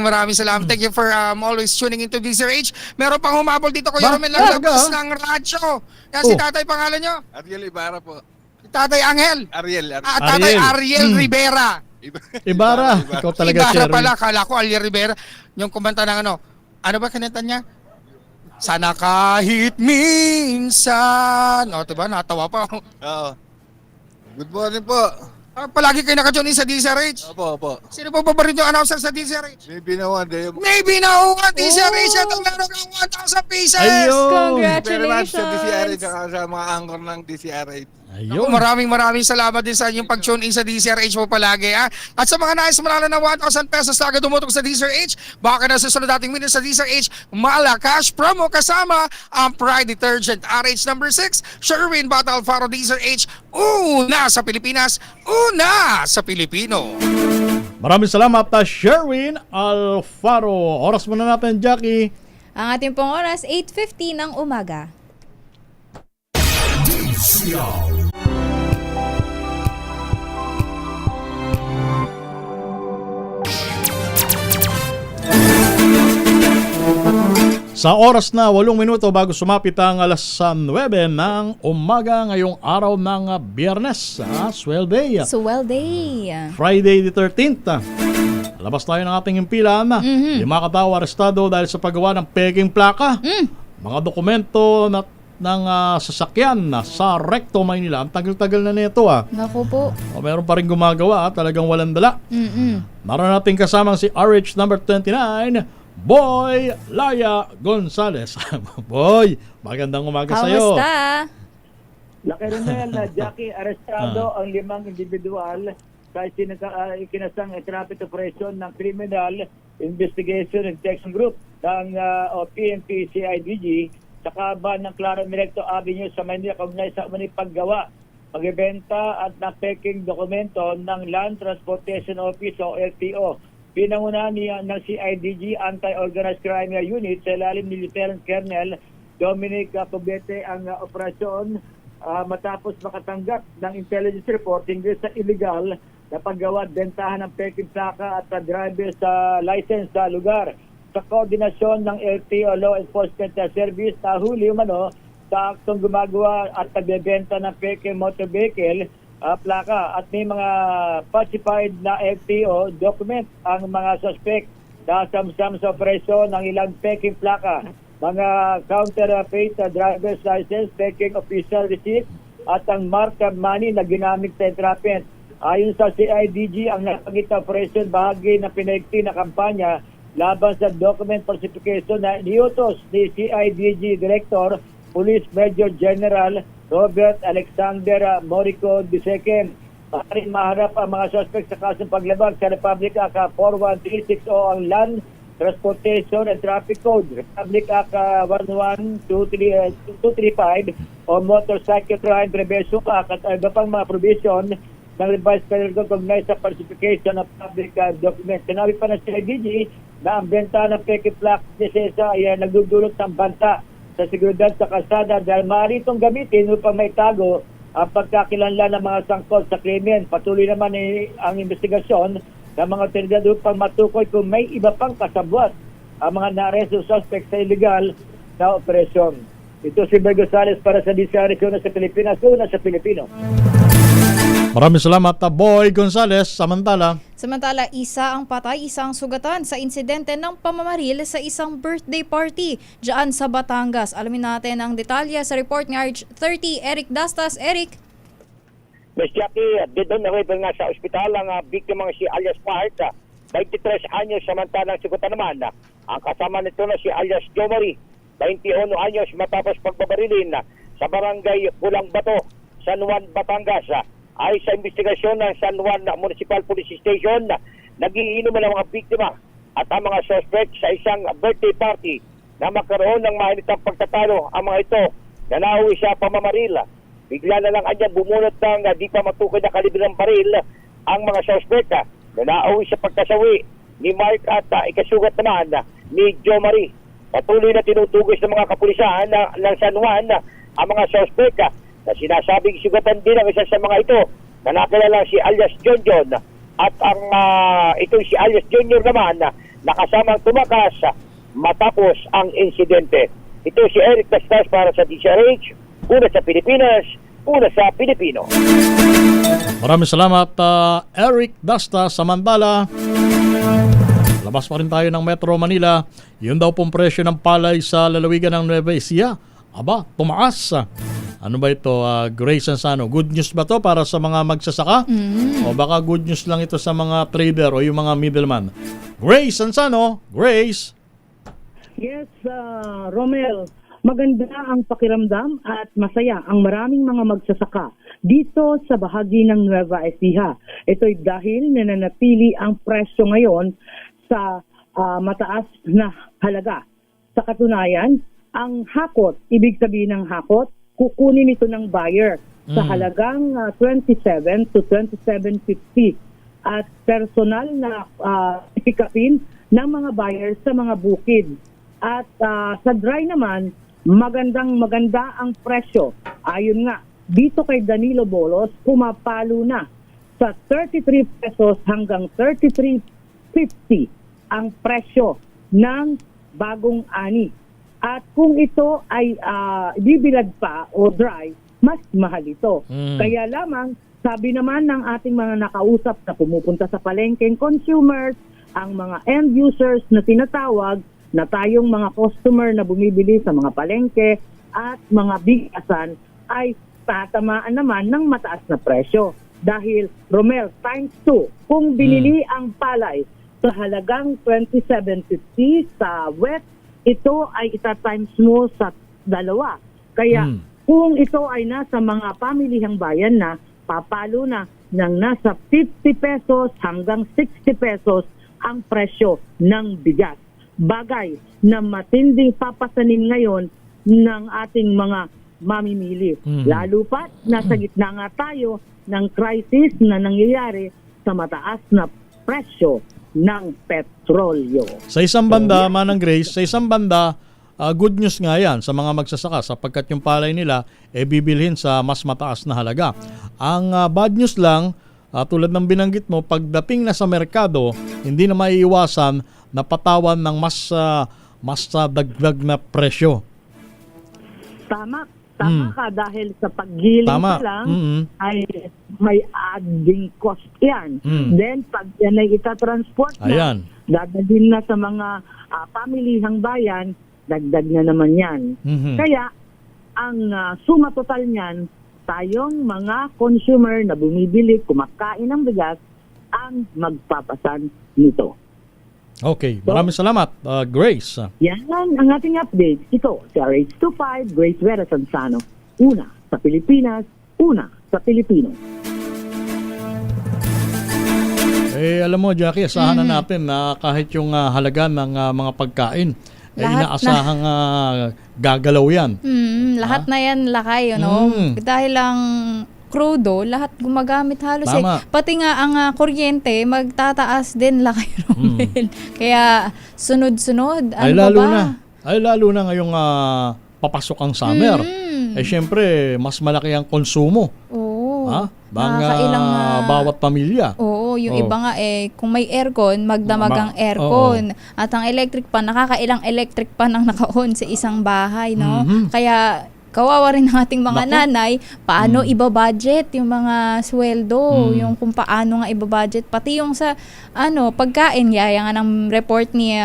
maraming salamat. Thank you for always tuning into DZRH. Meron pang humabol dito, Kuya Romel, talaga? naglabas ng radyo. Yan si tatay, pangalan nyo? Ariel Ibarra po. Si tatay Angel. Ariel. Tatay Ariel Rivera. Ibarra. Ikaw talaga, Ibarra Sherwin. pala, kala ko Ariel Rivera. Yung kumanta ng ano ba kinanta niya? Sana kahit minsan. Diba? Natawa pa ako. Oo. Good morning po. Palagi kayo nakatune in sa DZRH. Opo. Sino po paborito yung announcer sa DZRH? Maybe na one day. Maybe na DZRH. Ito meron kang 1,000 pieces. Ayun. Very much sa DCRH Congratulations! at sa mga anchor ng DCRH. Ako, Ayun. maraming salamat din sa inyong pag-tune in sa DZRH mo palagi. At sa mga nais manalo ng 1,000 pesos na agad dumutok sa DZRH, baka na sa sunod dating minutes sa DZRH, Mala Cash Promo kasama ang Pride Detergent RH number 6, Sherwin Bata Alfaro DZRH, una sa Pilipinas, una sa Pilipino. Maraming salamat, Sherwin Alfaro. Oras muna natin, Jackie. Ang ating pong oras, 8:50 ng umaga. Sa oras na 8 minuto bago sumapit ang alas 9 ng umaga ngayong araw ng Biyernes, Swell Day. Swell day. Friday the 13th. Labas tayo ng ating impilan. 5 katao arestado dahil sa paggawa ng peking plaka. Mga dokumento na ng sasakyan sa Recto, Maynila. Ang tagal-tagal na nito Naku po. O, meron pa rin gumagawa, talagang walang dala. Naroon natin kasamang si RH number 29, Boy Laya Gonzales. Boy, magandang umaga sa'yo. Kamusta? Laki Ronel na Jackie, arestado ang 5 individual sa ikinasang traffic operation ng Criminal Investigation and Detection Group ng PNP CIDG sa kaban ng Clara Mirecto Avenue sa Manila kaugnay sa umano'y paggawa, pagbebenta at na-peking dokumento ng Land Transportation Office o LTO. Pinangunahan ng CIDG Anti-Organized Crime Unit sa ilalim ni Lieutenant Colonel Dominic Pobete ang operasyon matapos makatanggap ng intelligence report hinggil sa illegal na paggawa at bentahan ng peking plaka at driver sa license sa lugar. Sa koordinasyon ng LTO Law Enforcement Service, nahuli umano sa aktong gumagawa at nagbebenta ng peking motor vehicle plaka at may mga falsified na LTO document ang mga suspect na samsam sa operasyon ng ilang peking plaka, mga counterfeit driver's license, peking official receipt at ang marked money na ginamit sa entrapment. Ayon sa CIDG, ang napangit na operasyon bahagi ng pinaigting na kampanya laban sa document falsification na iniutos ni CIDG Director Police Major General Robert Alexander Morico II. Maaaring maharap ang mga suspect sa kasong paglabag sa Republic Act 41360 ang Land Transportation and Traffic Code, Republic Act 11235 o Motorcycle Crime Prevention Act at iba pang mga provision ng revised penal code kaugnay sa falsification of public documents. Sinabi pa ng CIDG na ang benta ng peking plaque lisensya ay nagdudulot ng banta sa seguridad sa kalsada dahil maaari itong gamitin upang maitago ang pagkakilanlan ng mga sangkot sa krimen. Patuloy naman ang investigasyon ng mga otoridad upang matukoy kung may iba pang kasabwat ang mga na-arresto suspect sa illegal na operasyon. Ito si Boy Gonzales para sa DCRQ na sa Pilipinas, una sa Pilipino. Maraming salamat, Boy Gonzales. Samantala, isa ang patay, isa ang sugatan sa insidente ng pamamaril sa isang birthday party diyan sa Batangas. Alamin natin ang detalye sa report ng RH30, Eric Dastas. Eric? Miss Jackie, doon na-reveal nga sa ospital ang biktima si alias Park, 23 anyos, samantalang sugatan naman ang kasama nito na si alias Jomari, 21 anyos matapos pagbabarilin sa barangay Pulang Bato, San Juan, Batangas. Ay sa investigasyon ng San Juan Municipal Police Station, nagiinuman ang mga biktima at ang mga suspect sa isang birthday party na magkaroon ng mainitang pagtatalo. Ang mga ito na nauwi sa pamamaril. Bigla na lang anyan bumunot ng di pa matukoy na kalibre ng baril ang mga suspect na nauwi sa pagkasawi ni Mark at ikasugat naman ni Joe Marie. Patuloy na tinutugis ng mga kapulisan ng San Juan ang mga suspect na sinasabing sugatan din ang isa sa mga ito na nakilala si alias John John at ang itong si alias Junior naman na kasamang tumakas matapos ang insidente. Ito si Eric Dastas para sa DCRH, una sa Pilipinas, una sa Pilipino. maraming salamat, Eric Dastas. Samantala, labas pa rin tayo ng Metro Manila. Yun daw pong presyo ng palay sa lalawigan ng Nueva Ecija. Aba, tumaas. Ano ba ito, Grace Ansano? Good news ba to para sa mga magsasaka? O baka good news lang ito sa mga trader o yung mga middleman? Grace Ansano, Grace. Yes, Romel, maganda ang pakiramdam at masaya ang maraming mga magsasaka dito sa bahagi ng Nueva Ecija. Ito'y dahil nananatili ang presyo ngayon sa mataas na halaga. Sa katunayan, ang hakot, ibig sabihin ng hakot, kukunin ito ng buyer sa halagang 27 to 27.50 at personal na pick-upin ng mga buyer sa mga bukid. At sa dry naman, maganda ang presyo. Ayon nga, dito kay Danilo Bolos, pumapalo na sa 33 pesos hanggang 33.50 ang presyo ng bagong ani. At kung ito ay bibilad pa o dry, mas mahal ito. Kaya lamang, sabi naman ng ating mga nakausap na pumupunta sa palengkeng consumers, ang mga end users na tinatawag, na tayong mga customer na bumibili sa mga palengke, at mga bigasan ay tatamaan naman ng mataas na presyo. Dahil, Romel, times 2, kung binili ang palay sa halagang 27.50 sa wet, ito ay ita-times mo sa 2. Kaya, kung ito ay nasa mga pamilihang bayan na, papalo na ng nasa 50 pesos hanggang 60 pesos ang presyo ng bigas. Bagay na matinding papasanin ngayon ng ating mga mamimili. Lalo pat, nasa gitna nga tayo ng crisis na nangyayari sa mataas na presyo ng petrolyo. Sa isang banda, Manang Grace, sa isang banda, good news nga yan sa mga magsasaka sapagkat yung palay nila bibilhin sa mas mataas na halaga. Ang bad news lang, tulad ng binanggit mo, pagdating na sa merkado, hindi na maiiwasan na patawan ng mas dagdag na presyo. Tama ka dahil sa paggiling pa lang ay may adding cost yan. Then pag yan ay itatransport na, dadalhin na sa mga pamilihang bayan, dagdag na naman yan. Kaya ang suma total niyan, tayong mga consumer na bumibili, kumakain ng bigas, ang magpapasan nito. Okay, maraming salamat, Grace. Yan ang ating update. Ito, si RH25, Grace Vera Sansano. Una sa Pilipinas, una sa Pilipino. Alam mo, Jackie, asahan na natin na kahit yung halaga ng mga pagkain, inaasahang gagalaw yan. Lahat na yan lakay, dahil lang krudo, lahat gumagamit halos Pati nga ang kuryente, magtataas din lakay, Romel. Kaya sunod-sunod, lalo na ngayong papasok ang summer. Syempre, mas malaki ang konsumo. Bawat pamilya. Oo, yung iba nga kung may aircon, magdamag ang aircon. At ang electric pan, nakakailang electric pan ang naka-on sa isang bahay, no? Kaya kawawa rin ng ating mga nanay, paano ibabudget yung mga sweldo, yung kung paano nga ibabudget, pati yung sa pagkain, yaya nga ng report ni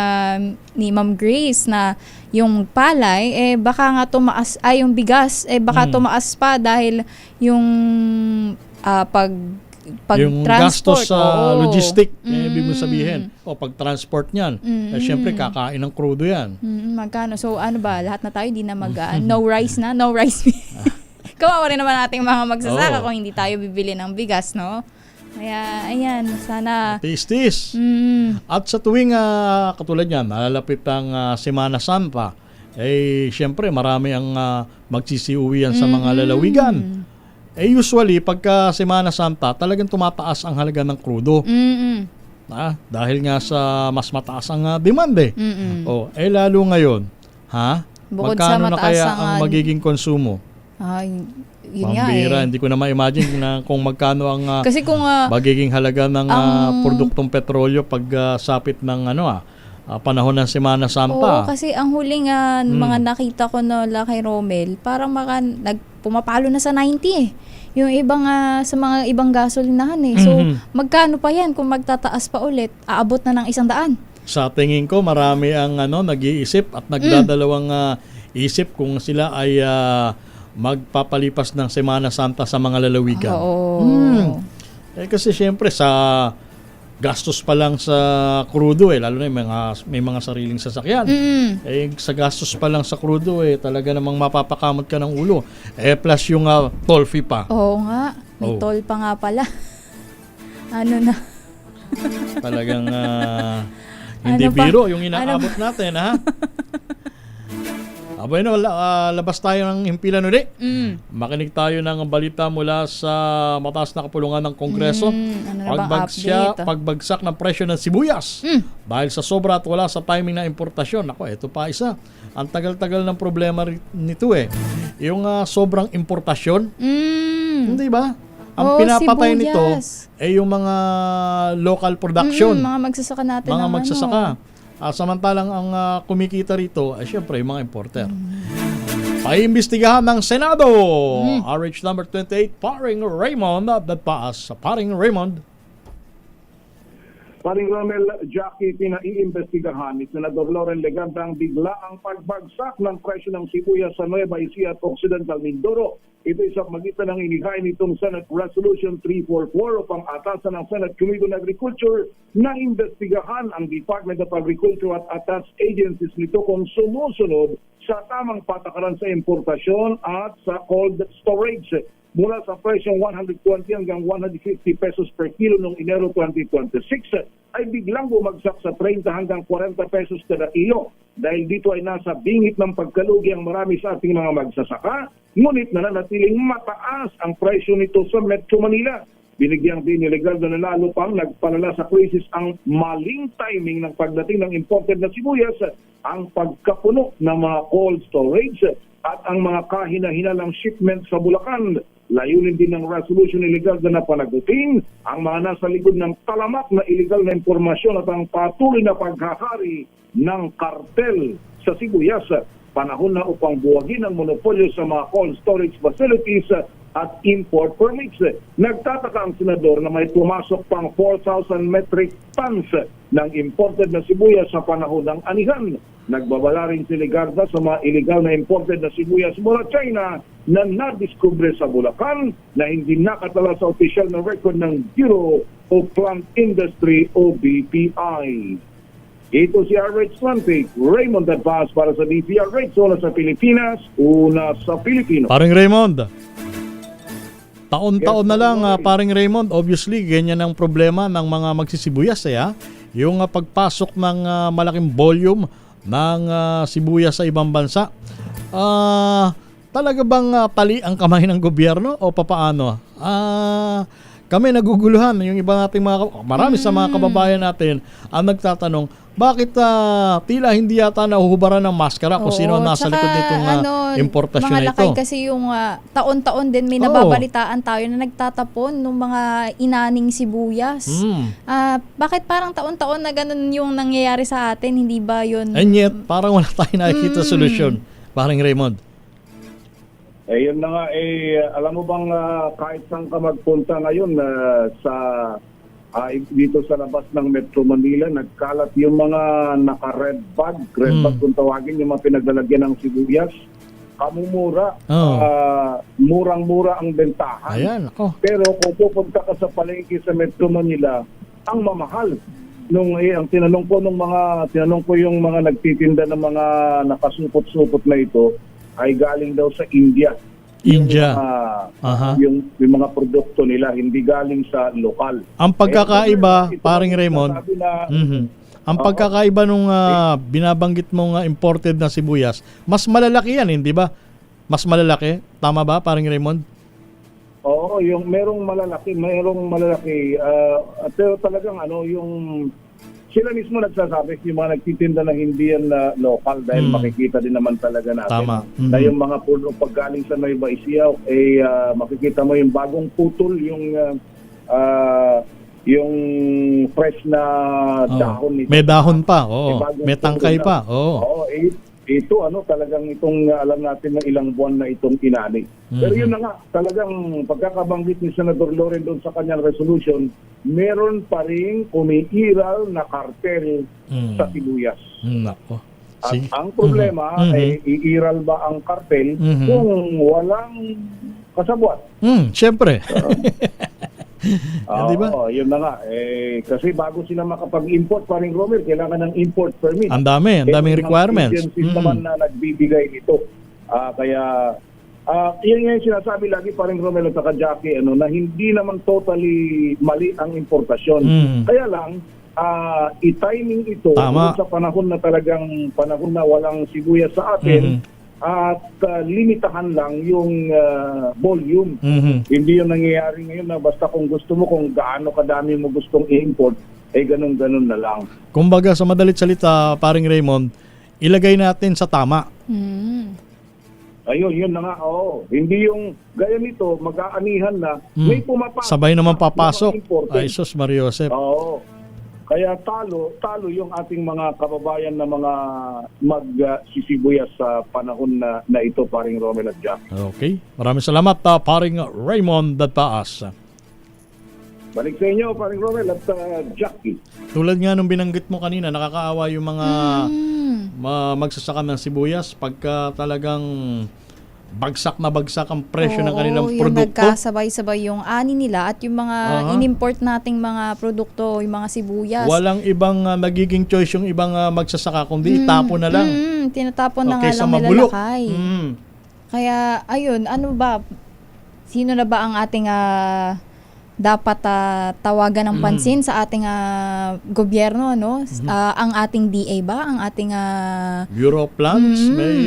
Ma'am Grace na yung palay, baka nga tumaas, yung bigas, baka tumaas pa dahil yung yung gastos sa logistic, ibig mo sabihin, pag-transport niyan, syempre kakain ng crudo yan. Magkano? So lahat na tayo, di na no rice na, no rice. Kawawa rin naman nating mga magsasaka kung hindi tayo bibili ng bigas, no? Kaya, ayan, sana tis-tis. At sa tuwing katulad yan, nalalapit ang Semana Santa, syempre marami ang magsisiuwian sa mga lalawigan. Usually, pagka Semana Santa, talagang tumataas ang halaga ng krudo. Dahil nga sa mas mataas ang demand lalo ngayon, magkano na kaya ang magiging konsumo? Yun Pambira, hindi ko na ma-imagine na kung magkano ang kasi kung, magiging halaga ng produktong petrolyo pag sapit ng panahon ng Semana Santa. Oo, kasi ang huling mga nakita ko na kay Romel, parang pumapalo na sa 90 yung ibang sa mga ibang gasolinahan So, magkano pa yan kung magtataas pa ulit? Aabot na ng 100. Sa tingin ko, marami ang nag-iisip at nagdadalawang isip kung sila ay magpapalipas ng Semana Santa sa mga lalawigan. Kasi syempre sa gastos pa lang sa crudo lalo na may mga sariling sasakyan. Sa gastos pa lang sa crudo talaga namang mapapakamot ka ng ulo. Plus yung toll fee pa. Oo nga, may toll pa nga pala. Na? Talagang hindi biro yung inaabot natin, ha? Bueno, labas tayo ng himpilan ulit. Makinig tayo ng balita mula sa mataas na kapulungan ng Kongreso. Pagbagsak ng presyo ng sibuyas. Dahil sa sobra at wala sa timing na importasyon. Ito pa isa. Ang tagal-tagal ng problema nito Yung sobrang importasyon. Hindi ba? Ang pinapatay nito yung mga local production. Mga magsasaka natin. Mga magsasaka. Samantalang ang kumikita rito ay syempre yung mga importer. Paimbestigahan ng Senado. RH number 28, Paring Raymond. That paas sa Paring Raymond. Paring Romel, Jackie, pinaiimbestigahan ni Senador Loren Legazpi ang biglaang pagbagsak ng presyo ng sibuyas sa Nueva Ecija at Occidental Mindoro. Ito ay sa magitan ng inihain nitong Senate Resolution 344 upang atasan ng Senate Committee on Agriculture na imbestigahan ang Department of Agriculture at attached agencies nito kung sumusunod sa tamang patakaran sa importasyon at sa cold storage. Mula sa presyong 120 hanggang 150 pesos per kilo noong Enero 2026 ay biglang bumagsak sa 30 hanggang 40 pesos kada kilo. Dahil dito ay nasa bingit ng pagkalugi ang marami sa ating mga magsasaka, ngunit nananatiling mataas ang presyo nito sa Metro Manila. Binigyang din ni Legardo na lalo pang nagpalala sa krisis ang maling timing ng pagdating ng imported na sibuyas, ang pagkapuno ng mga cold storage at ang mga kahina-hinalang shipment sa Bulacan. Layunin din ng resolution ni Legardo na panagutin ang mga nasa likod ng talamak na illegal na impormasyon at ang patuloy na paghahari ng kartel sa sibuyas. Panahon na upang buwagin ang monopolyo sa mga cold storage facilities at import permits. Nagtataka ang senador na may pumasok pang 4,000 metric tons ng imported na sibuyas sa panahon ng anihan. Nagbabala rin si Legarda sa mga illegal na imported na sibuyas mula China na nadiskubre sa Bulacan na hindi nakatala sa opisyal na record ng Bureau of Plant Industry o BPI. Ito si RH20, Raymond Advaz para sa DPRH, una sa Pilipinas, una sa Pilipino. Paring Raymond, taon-taon na lang, paring Raymond, obviously, ganyan ang problema ng mga magsisibuyas. Yung pagpasok ng malaking volume ng sibuyas sa ibang bansa. Talaga bang tali ang kamay ng gobyerno o papaano? Kami naguguluhan, yung ibang ating marami sa mga kababayan natin ang nagtatanong, bakit tila hindi yata nahuhubaran ng maskara kung sino ang nasa likod nitong importasyon na ito? Mga lakay kasi yung taon-taon din may nababalitaan tayo na nagtatapon ng mga inaning sibuyas. Bakit parang taon-taon na ganun yung nangyayari sa atin? Hindi ba yun? And yet, parang wala tayong nakikita solusyon. Parang Raymond. Yun na nga, alam mo bang kahit saan ka magpunta ngayon sa dito sa labas ng Metro Manila, nagkalat yung mga naka-red bag. Red bag kung tawagin, yung mga pinaglalagyan ng sibuyas. Kamumura. Murang-mura ang bentahan. Ayan, ako. Pero kung pupunta ka sa palengke sa Metro Manila, ang mamahal. Ang tinanong ko yung mga nagtitinda ng mga nakasupot-supot na ito, ay galing daw sa India. Yung mga produkto nila, hindi galing sa lokal. Ang pagkakaiba, paring Raymond, ang pagkakaiba nung binabanggit mong imported na sibuyas, mas malalaki yan, hindi ba? Mas malalaki? Tama ba, paring Raymond? Oo, yung merong malalaki. Pero talagang yung sila mismo nagsasabi, yung mga nagtitinda na hindi yan local dahil makikita din naman talaga natin. Tama. Na yung mga puno paggaling sa Nueva Ecija, makikita mo yung bagong putol, yung fresh na dahon nito. May dahon pa, may tangkay pa. Ito talagang itong alam natin na ilang buwan na itong inani. Pero yun na nga, talagang pagkakabanggit ni Senador Loren doon sa kanyang resolution, meron pa rin umiiral na kartel sa sibuyas. Nako. At ang problema ay iiral ba ang kartel kung walang kasabwat? Siyempre. Diba? Yun na nga. Kasi bago sila makapag-import, paring Romer, kailangan ng import permit. Ang daming requirements. Agencies naman na nagbibigay nito. Kaya, yun nga yung sinasabi lagi, paring Romer at saka Jackie, na hindi naman totally mali ang importasyon. Kaya lang, i-timing ito sa panahon na walang sibuyas sa atin, at limitahan lang yung volume. Hindi yung nangyayari ngayon na basta kung gusto mo, kung gaano kadami mo gustong i-import, ganun-ganun na lang. Kumbaga sa madalit salita, paring Raymond, ilagay natin sa tama. Ayun, yun na nga. Hindi yung gaya nito, mag-aanihan na, may pumapasok. Sabay naman papasok. Ay, sus, Mariosep. Kaya talo yung ating mga kababayan na mga magsisibuyas sa panahon na ito, paring Romel at Jack. Okay. Maraming salamat, paring Raymond Dadpaas. Balik sa inyo, paring Romel at Jackie. Tulad nga nung binanggit mo kanina, nakakaawa yung mga magsasaka ng sibuyas pagka talagang bagsak na bagsak ang presyo ng kanilang yung produkto. nagkasabay-sabay yung ani nila at yung mga in-import nating mga produkto, yung mga sibuyas. Walang ibang nagiging choice yung ibang magsasaka kundi itapon na lang. Tinatapon na nga Kaysa lang nila mabulok. lakay. Kaya, ayun, ano ba, sino na ba ang ating dapat tawagan ng pansin sa ating gobyerno, no? Ang ating DA ba? Ang ating Bureau of Plans, may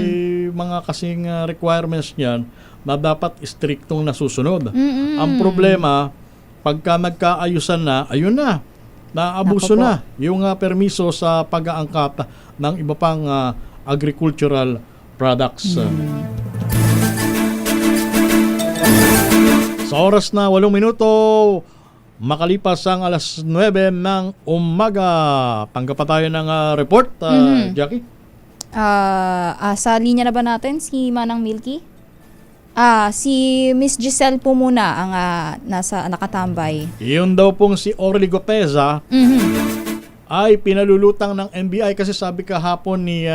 mga kasing requirements niyan na dapat striktong nasusunod. Ang problema, pagka nagkaayusan na, ayun na, naabuso na yung permiso sa pag-aangkat ng iba pang agricultural products. Sa oras na 8 minuto, makalipas ang alas 9 ng umaga. Tanggap pa tayo ng report, Jackie? Sa linya na ba natin si Manang Milky? Si Miss Giselle po muna ang nasa nakatambay. Yun daw pong si Orly Goteza ay pinalulutang ng NBI kasi sabi kahapon ni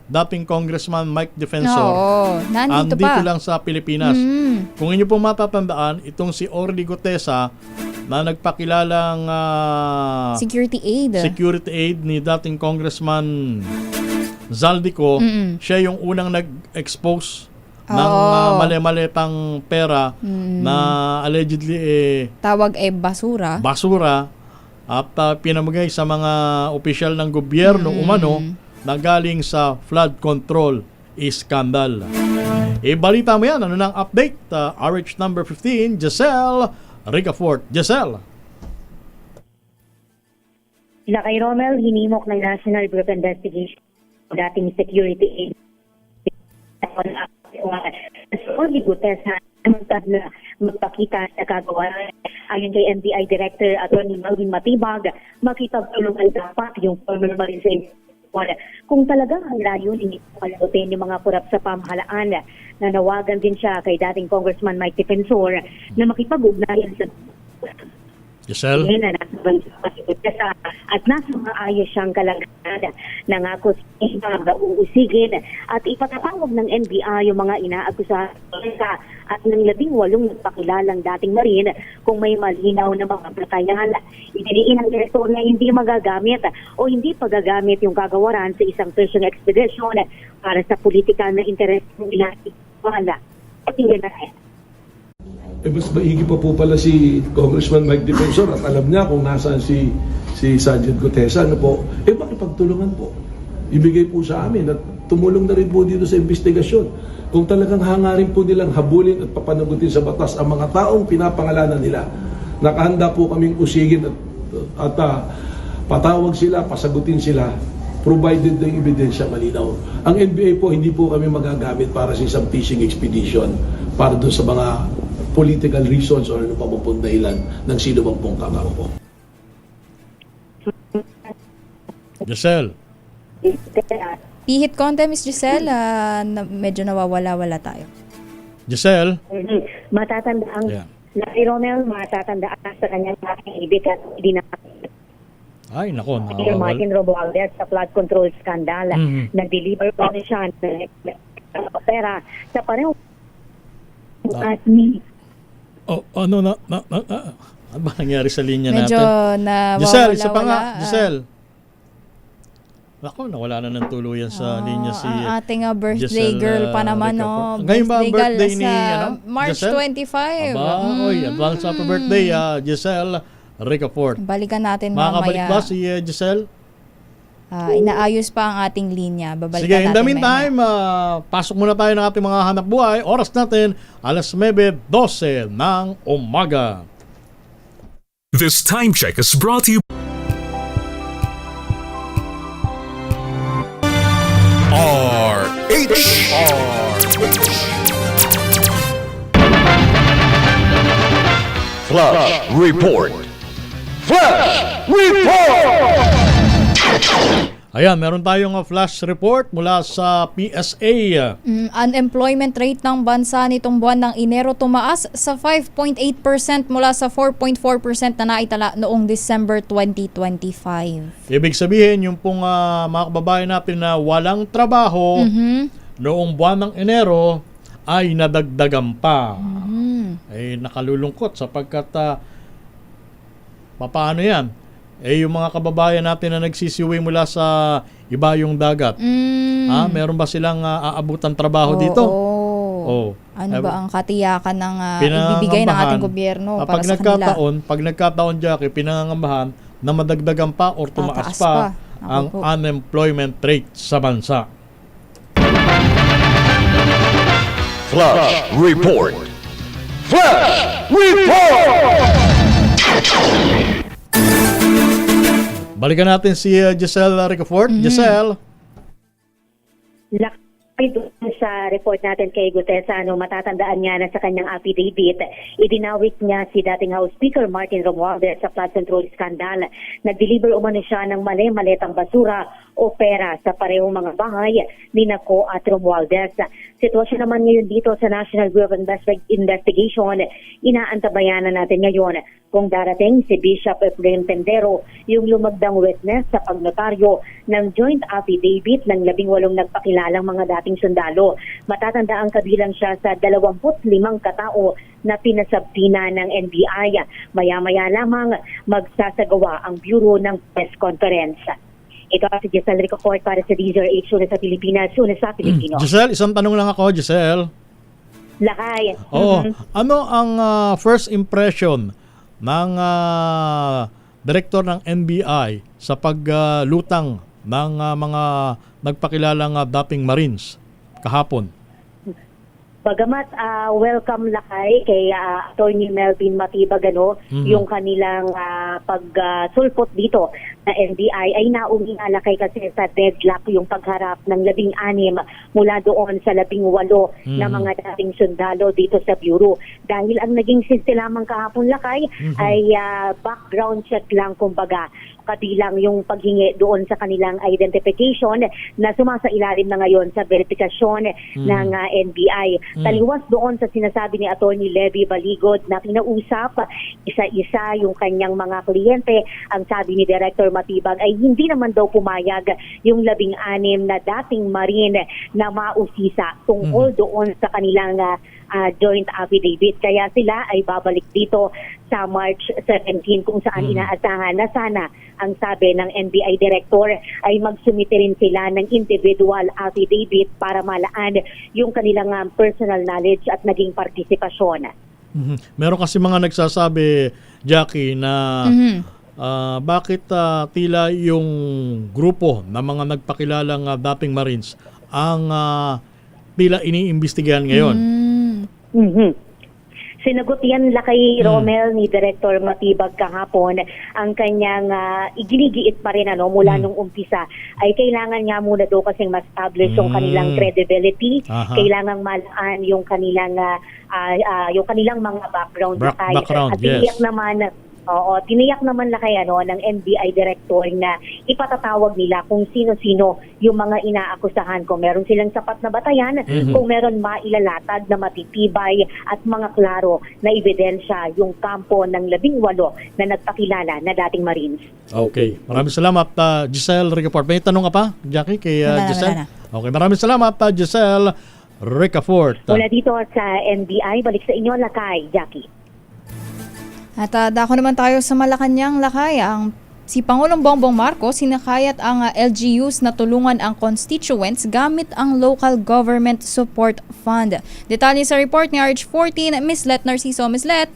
dating Congressman Mike Defensor. Nandito Andito lang sa Pilipinas. Kung inyo po matatandaan, itong si Orly Goteza na nagpakilalang security aid ni dating Congressman Zaldico, siya yung unang nag-expose ng mali-malitang pera na allegedly tawag basura at pinamigay sa mga opisyal ng gobyerno umano na galing sa flood control scandal. Balita mo yan. Ano nang update? RH number 15, Giselle Ricafort. Giselle. Lakay Romel, hinimok ng National Bureau of Investigation dating security aid Orly Goteza na magpakita sa kagawaran. Ayon kay NBI Director Atty. Melvin Matibag, makipagtulungan dapat yung former Marine Service kung talaga ang layunin ito palagutin yung mga kurap sa pamahalaan. Nanawagan din siya kay dating Congressman Mike Defensor na makipag-ugnayan sa Giselle? At nasa maayos siyang kalagayan. Nangako siya na uusigin at ipatawag ng NBI yung mga inaakusahan at ng 18 nagpakilalang dating Marine kung may malinaw na mga batayan. Idiniin ang direktor na hindi magagamit o hindi pagagamit yung kagawaran sa isang fishing expedition para sa politikal na interes ng ilang wala. Mas maigi pa po pala si Congressman Mike Defensor at alam niya kung nasaan si Sergeant Goteza. Makipagtulungan po. Ibigay po sa amin at tumulong na rin po dito sa investigasyon. Kung talagang hangarin po nilang habulin at papanagutin sa batas ang mga taong pinapangalanan nila, nakahanda po kaming usigin at patawag sila, pasagutin sila, provided ng ebidensya malinaw. Ang NBI po, hindi po kami magagamit para sa isang fishing expedition para doon sa mga political reasons or ano pa pong dahilan ng sino bang pong kakao. Giselle. Pihit konti, Miss Giselle. Medyo nawawala-wala tayo. Giselle. Matatandaan, Lakay Romel, matatandaan sa kanyang ibig at hindi na Ay, nako. Martin Romualdez sa flood control scandal. Nag-deliver po siya ng pera sa pareho at ni ano ba nangyari sa linya medyo natin? Nawawala-wala. Giselle, isa pa nga. Giselle. Ako, nawala na ng tuluyan sa linya si ating birthday Giselle, girl pa naman, no? Ngayon ba ang birthday ni March Giselle? 25. Advance happy birthday, Giselle Ricafort. Balikan natin mamaya. Makakabalik ba si Giselle? Inaayos pa ang ating linya. Babalikan Sige, in the natin meantime, pasok muna tayo ng ating mga hanap buhay. Oras natin, alas 9:12 ng umaga. This time check is brought to you RH. Flash Report. Flash Report! Ayan, meron tayong flash report mula sa PSA. Unemployment rate ng bansa nitong buwan ng Enero tumaas sa 5.8% mula sa 4.4% na naitala noong December 2025. Ibig sabihin, yung pong mga kababayan natin na walang trabaho noong buwan ng Enero ay nadagdagan pa. Ay nakalulungkot sapagkat paano yan? Yung mga kababayan natin na nagsisiwi mula sa ibayong dagat. Meron ba silang aabutan trabaho dito? Ano ba ang katiyakan ng ibibigay ng ating gobyerno para sa kanila? Pag nagkataon, Jackie, pinangangambahan na madagdagan pa or tumaas pa ang unemployment rate sa bansa. Flash Report. Flash Report! Balikan natin si Giselle Ricafort. Giselle. Lakay doon sa report natin kay Gutesa, matatandaan niya na sa kanyang affidavit, idinawit niya si dating House Speaker Martin Romualdez sa flood control scandal. Nag-deliver umano siya ng maletang basura o pera sa parehong mga bahay ni Naco at Romualdez. Sitwasyon naman ngayon dito sa National Bureau of Investigation, inaantabayan na natin ngayon kung darating si Bishop Efrain Tendero, yung lumagdang witness sa pagnotaryo ng joint affidavit ng 18 nagpakilalang mga dating sundalo. Matatandaan kabilang siya sa 25 katao na pinasabtina ng NBI. Maya-maya lamang magsasagawa ang Bureau ng press conference. Ito si Giselle Ricafort para sa DZRH, una sa Pilipinas, una sa Pilipino. Giselle, isang tanong lang ako, Giselle. Lakay. Ano ang first impression ng director ng NBI sa paglutang ng mga nagpakilalang dating Marines kahapon? Bagamat welcome lakay kay Attorney Melvin Matibag, yung kanilang pagsulpot dito na NBI ay naumina lakay kasi sa deadlock yung pagharap ng 16 mula doon sa 18 na mga dating sundalo dito sa Bureau. Dahil ang naging siste lamang kahapon lakay ay background check lang kumbaga, kabilang yung paghingi doon sa kanilang identification na sumasailalim na ngayon sa verifikasyon ng NBI. Taliwas doon sa sinasabi ni Attorney Levy Baligod na kinausap isa-isa yung kanyang mga kliyente. Ang sabi ni Director Matibag ay hindi naman daw pumayag yung 16 na dating Marine na mausisa tungkol doon sa kanilang joint affidavit. Kaya sila ay babalik dito sa March 17 kung saan inaasahan na sana, ang sabi ng NBI Director, ay magsumite rin sila ng individual affidavit para malaan yung kanilang personal knowledge at naging partisipasyon. Meron kasi mga nagsasabi, Jackie, na bakit tila yung grupo ng mga nagpakilalang dating Marines ang tila iniimbestigahan ngayon. Sinagot yan lakay Romel ni Director Matibag kahapon. Ang kanyang iginigiit pa rin mula nung umpisa ay kailangan nga muna daw kasing ma-establish yung kanilang credibility, kailangan malaan yung kanilang mga background. At tiniyak naman tiniyak naman lakay ng NBI Director na ipatatawag nila kung sino-sino yung mga inaakusahan, kung meron silang sapat na batayan, kung meron mailalatag na matitibay at mga klaro na ebidensya yung kampo ng 18 na nagpakilala na dating Marines. Okay. Maraming salamat, Giselle Ricafort. May tanong ka pa, Jackie, kay Giselle? Okay. Maraming salamat, Giselle Ricafort. Mula dito sa NBI, balik sa inyo, lakay, Jackie. At dako naman tayo sa Malacanang lakay. Si Pangulong Bongbong Marcos sinakayat ang LGUs na tulungan ang constituents gamit ang Local Government Support Fund. Detalye sa report ni RH14, Ms. Let Narciso. Ms. Let.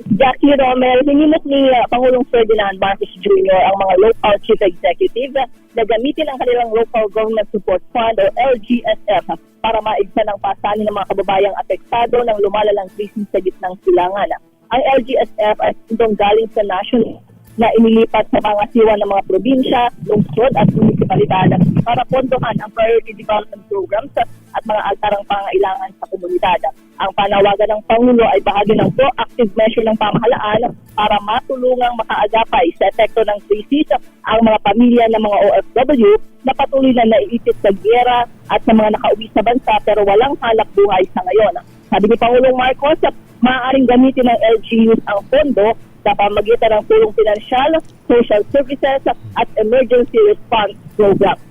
Jackie Romel, hinimok ni Pangulong Ferdinand Marcos Jr. ang mga local chief executive na gamitin ang kanilang Local Government Support Fund o LGSF para maigsa ng pasanin ng mga kababayang apektado ng lumalalang krisis sa gitnang silangan. Ang LGSF ay pundong galing sa national na inilipat sa mga siwa ng mga probinsya, lungsod at munisipalidad para pondohan ang priority development programs at mga altarang pangailangan sa komunidad. Ang panawagan ng Pangulo ay bahagi ng proactive measure ng pamahalaan para matulungang makaagapay sa epekto ng krisis ang mga pamilya ng mga OFW na patuloy na naiipit sa giyera at sa mga nakauwi sa bansa pero walang halak buhay sa ngayon. Sabi ni Pangulong Marcos, maaaring gamitin ng LGUs ang pondo sa pamagitan ng tulong pinansyal, social services at emergency response programs.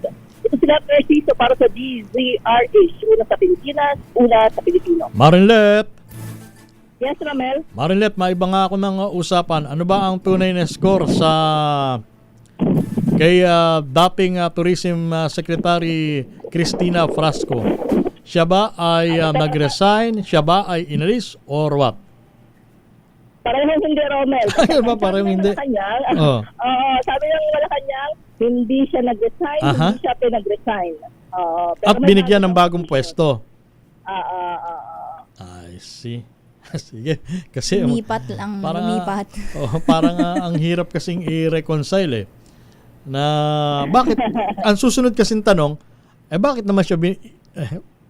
Ito sila Narciso para sa DZRH. Una sa Pilipinas, una sa Pilipino. Marinlet, Yes, Ramel? Marinlet, maiba nga ako ng usapan. Ano ba ang tunay na score sa kay dating Tourism Secretary Cristina Frasco? Siya ba ay nag-resign? Siya ba ay inalis? Or what? Parehong hindi, Romel. Ay, ba? Parehong hindi. Sabi ng Malacanang, hindi siya nag-resign, Aha. hindi siya pinag-resign. Pero At may binigyan ng sabi- bagong pwesto. Ah. I see. Sige. Kasi Lumipat lang, lumipat. parang ang hirap kasing i-reconcile na bakit ang susunod kasing tanong bakit naman siya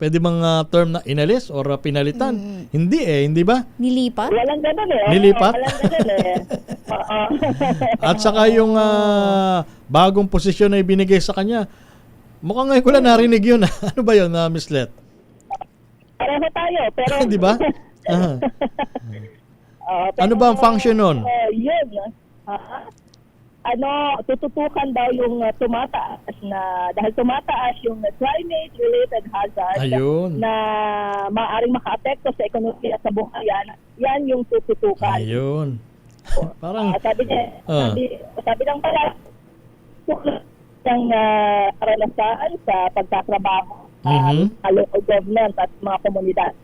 pwede bang term na inalis or pinalitan? Hindi hindi ba? Nilipat? Walang ganun eh. Nilipat? Walang ganun eh. At saka yung bagong posisyon na ibinigay sa kanya, mukhang ngayon ko lang narinig yun. Ano ba yun, Miss Let? Pareho tayo, pero... Di ba? Ano ba ang function nun? Yun. Tututukan daw yung tumataas na, dahil tumataas yung climate-related hazard Ayun. na maaaring makaapekto sa ekonomiya at sa buhayan, yan yung tututukan. Ayun. Parang, sabi ng pala, ng karanasan sa pagtatrabaho sa local government at mga komunidad.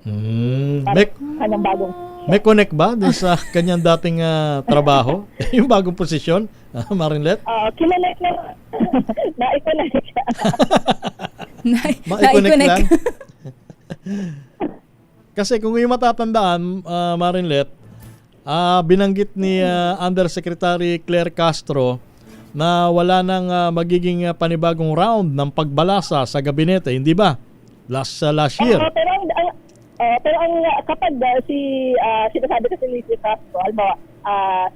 Kanyang bagong may connect ba dun sa kanyang dating trabaho? Yung bagong posisyon, Marinlet? Kinonect na na-connect siya. Ma-connect lang? Kasi kung yung matatandaan, Marinlet, binanggit ni Undersecretary Claire Castro na wala nang magiging panibagong round ng pagbalasa sa gabinete, hindi ba? Last year. Pero ang kapag sinasabi kasi ni Castro, halimbawa,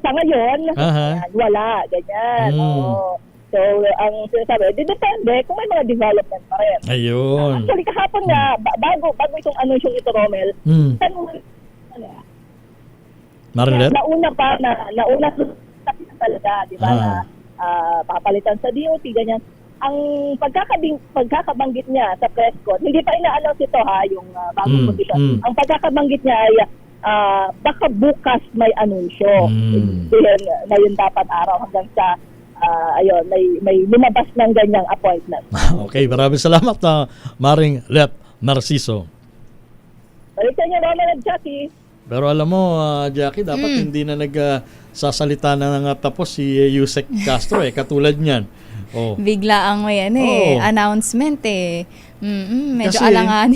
sa ngayon, wala, ganyan. So, ang sinasabi, depende kung may mga development pa rin. Ayun. Actually, kahapon nga, bago itong anunsyong ito, Romel, Marinlet? nauna talaga, di ba, na papalitan sa DOT, ganyan. Ang pagkakabanggit niya sa press con, hindi pa ina-announce ito yung bagong posisyon. Ang pagkakabanggit niya ay baka bukas may anunsyo. Ngayon dapat araw hanggang sa may lumabas ng ganyang appointment. Okay, maraming salamat na Maring Let Narciso. Balikan niyo, Roman at Jackie. Pero alam mo, Jackie, dapat hindi na nagsasalita na nga tapos si Yusek Castro katulad niyan. Bigla ang may announcement medyo kasi, alangan.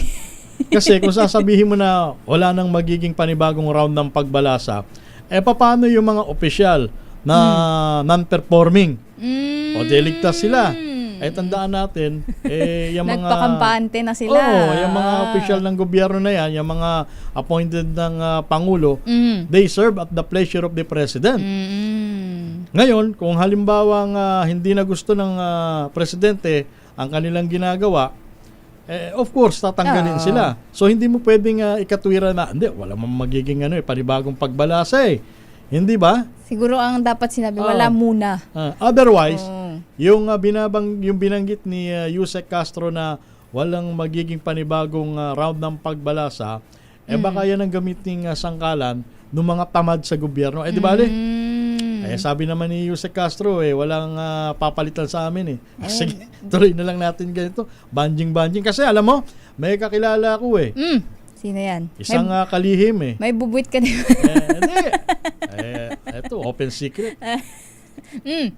Kasi kung sasabihin mo na wala nang magiging panibagong round ng pagbalasa, paano yung mga opisyal na non-performing? O deligtas sila. Tandaan natin, yung mga... Nagpakampante na sila. Yung mga opisyal ng gobyerno na yan, yung mga appointed ng Pangulo, they serve at the pleasure of the President. Ngayon, kung halimbawang hindi na gusto ng Presidente ang kanilang ginagawa, of course, tatanggalin sila. So, hindi mo pwedeng ikatwira na, hindi, wala mang magiging panibagong pagbalasa Hindi ba? Siguro ang dapat sinabi, wala muna. Otherwise, yung binanggit ni Yusek Castro na walang magiging panibagong round ng pagbalasa, baka yan ang gamiting sangkalan ng mga tamad sa gobyerno. Di ba? Sabi naman ni Yusek Castro, walang papalitan sa amin Sige, tuloy na lang natin ganito. Banjing-banjing. Kasi alam mo, may kakilala ako Sino yan? Isang kalihim May bubuit ka din. Hindi. Eto, open secret.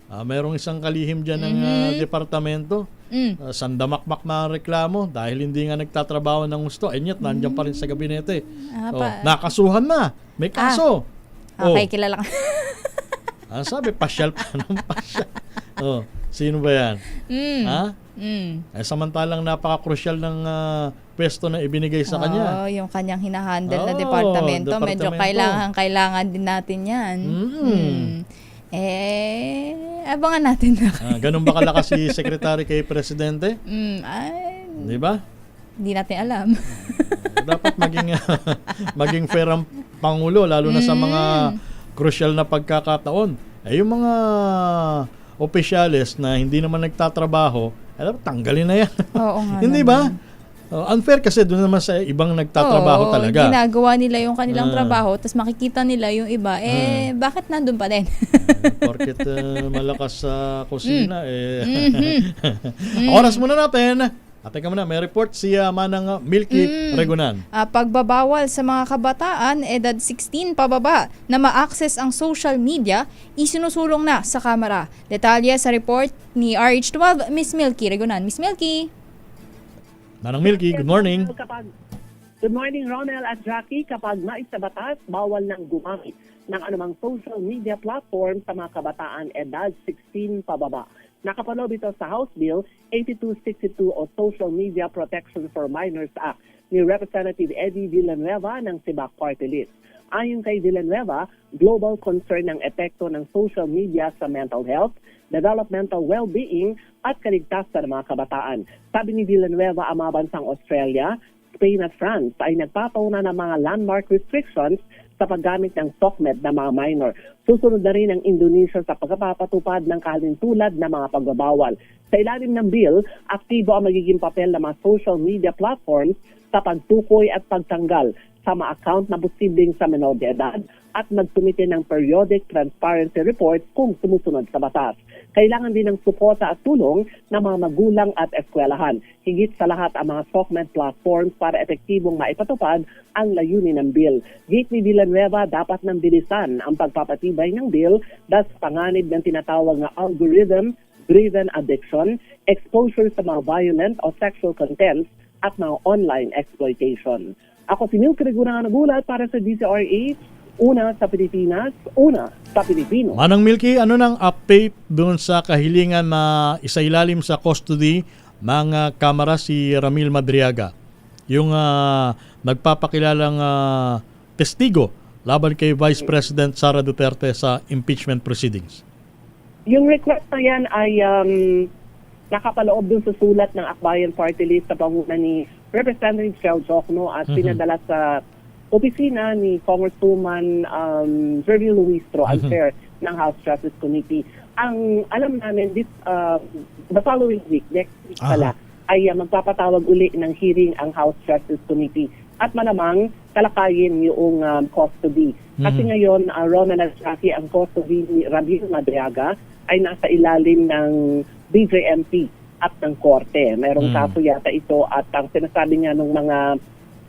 Mayroong isang kalihim dyan ng departamento. Sandamakmak na reklamo dahil hindi nga nagtatrabaho ng gusto. Yet, nandiyan pa rin sa gabinete. Nakasuhan na. May kaso. Okay, kilala ka. Sabi, pasyal pa ng pasyal. Sino ba yan? Samantalang napaka-crucial ng pwesto na ibinigay sa kanya. Yung kanyang hinahandle na Oo, departamento. Medyo departamento. kailangan din natin yan. Abangan natin na. Ganun ba kalakas si Secretary kay Presidente? Di ba? Hindi natin alam. Dapat maging fair ang Pangulo, lalo na sa mga crucial na pagkakataon. Yung mga opisyalis na hindi naman nagtatrabaho, tanggalin na yan. Oo nga. Hindi ba? Unfair kasi doon naman sa ibang nagtatrabaho talaga. Ginagawa nila yung kanilang trabaho, tapos makikita nila yung iba, bakit nandun pa din? Porket malakas sa kusina. Oras muna natin. Teka muna, may report si Manang Milky Regunan. Pagbabawal sa mga kabataan, edad 16 pababa, na ma-access ang social media, isinusulong na sa Kamara. Detalye sa report ni RH12, Miss Milky Regunan. Miss Milky. Manang Milky, good morning. Good morning, Ronel at Jackie. Kapag nais sa batas, bawal nang gumamit ng anumang social media platform sa mga kabataan edad 16 pababa. Nakapaloob ito sa House Bill 8262 o Social Media Protection for Minors Act ni Representative Eddie Villanueva ng Sibak Party List. Ayon kay Villanueva, global concern ang epekto ng social media sa mental health, developmental well-being at kaligtasan ng mga kabataan. Sabi ni Villanueva, ang mga bansang Australia, Spain at France ay nagpapauna ng mga landmark restrictions sa paggamit ng SOCMED ng mga minor. Susunod na rin ang Indonesia sa pagpapatupad ng kalintulad ng mga pagbabawal. Sa ilalim ng bill, aktibo ang magiging papel ng mga social media platforms sa pagtukoy at pagtanggal sa mga account na posibleng sa menor de edad at magsumite ng periodic transparency reports kung sumusunod sa batas. Kailangan din ng suporta at tulong ng mga magulang at eskwelahan. Higit sa lahat ang mga SOCMED platforms para epektibong maipatupad ang layunin ng bill. Gate ni Villanueva, dapat nang bilisan ang pagpapatibay ng bill dahil sa panganib ng tinatawag na algorithm-driven addiction, exposure sa mga violent o sexual contents at mga online exploitation. Ako si Milky Regunan nagulat para sa DCRH, una sa Pilipinas, una sa Pilipino. Manang Milky, ano nang update doon sa kahilingan na isailalim sa custody ng Kamara si Ramil Madriaga? Yung nagpapakilalang testigo laban kay Vice President Sara Duterte sa impeachment proceedings. Yung request na yan ay nakapaloob dun sa sulat ng Akbayan Party List sa panguna ni Representative Shell Jokno at pinadala sa opisina ni Congresswoman Jervie Luistro, ang chair ng House Justice Committee. Ang alam namin, the following week, next week pala, ay magpapatawag uli ng hearing ang House Justice Committee at malamang talakayin yung custody. Kasi ngayon, Ronald at Jackie, ang custody ni Ramil Madriaga ay nasa ilalim ng DJMP at ng korte. Merong kaso yata ito at ang sinasabi niya ng mga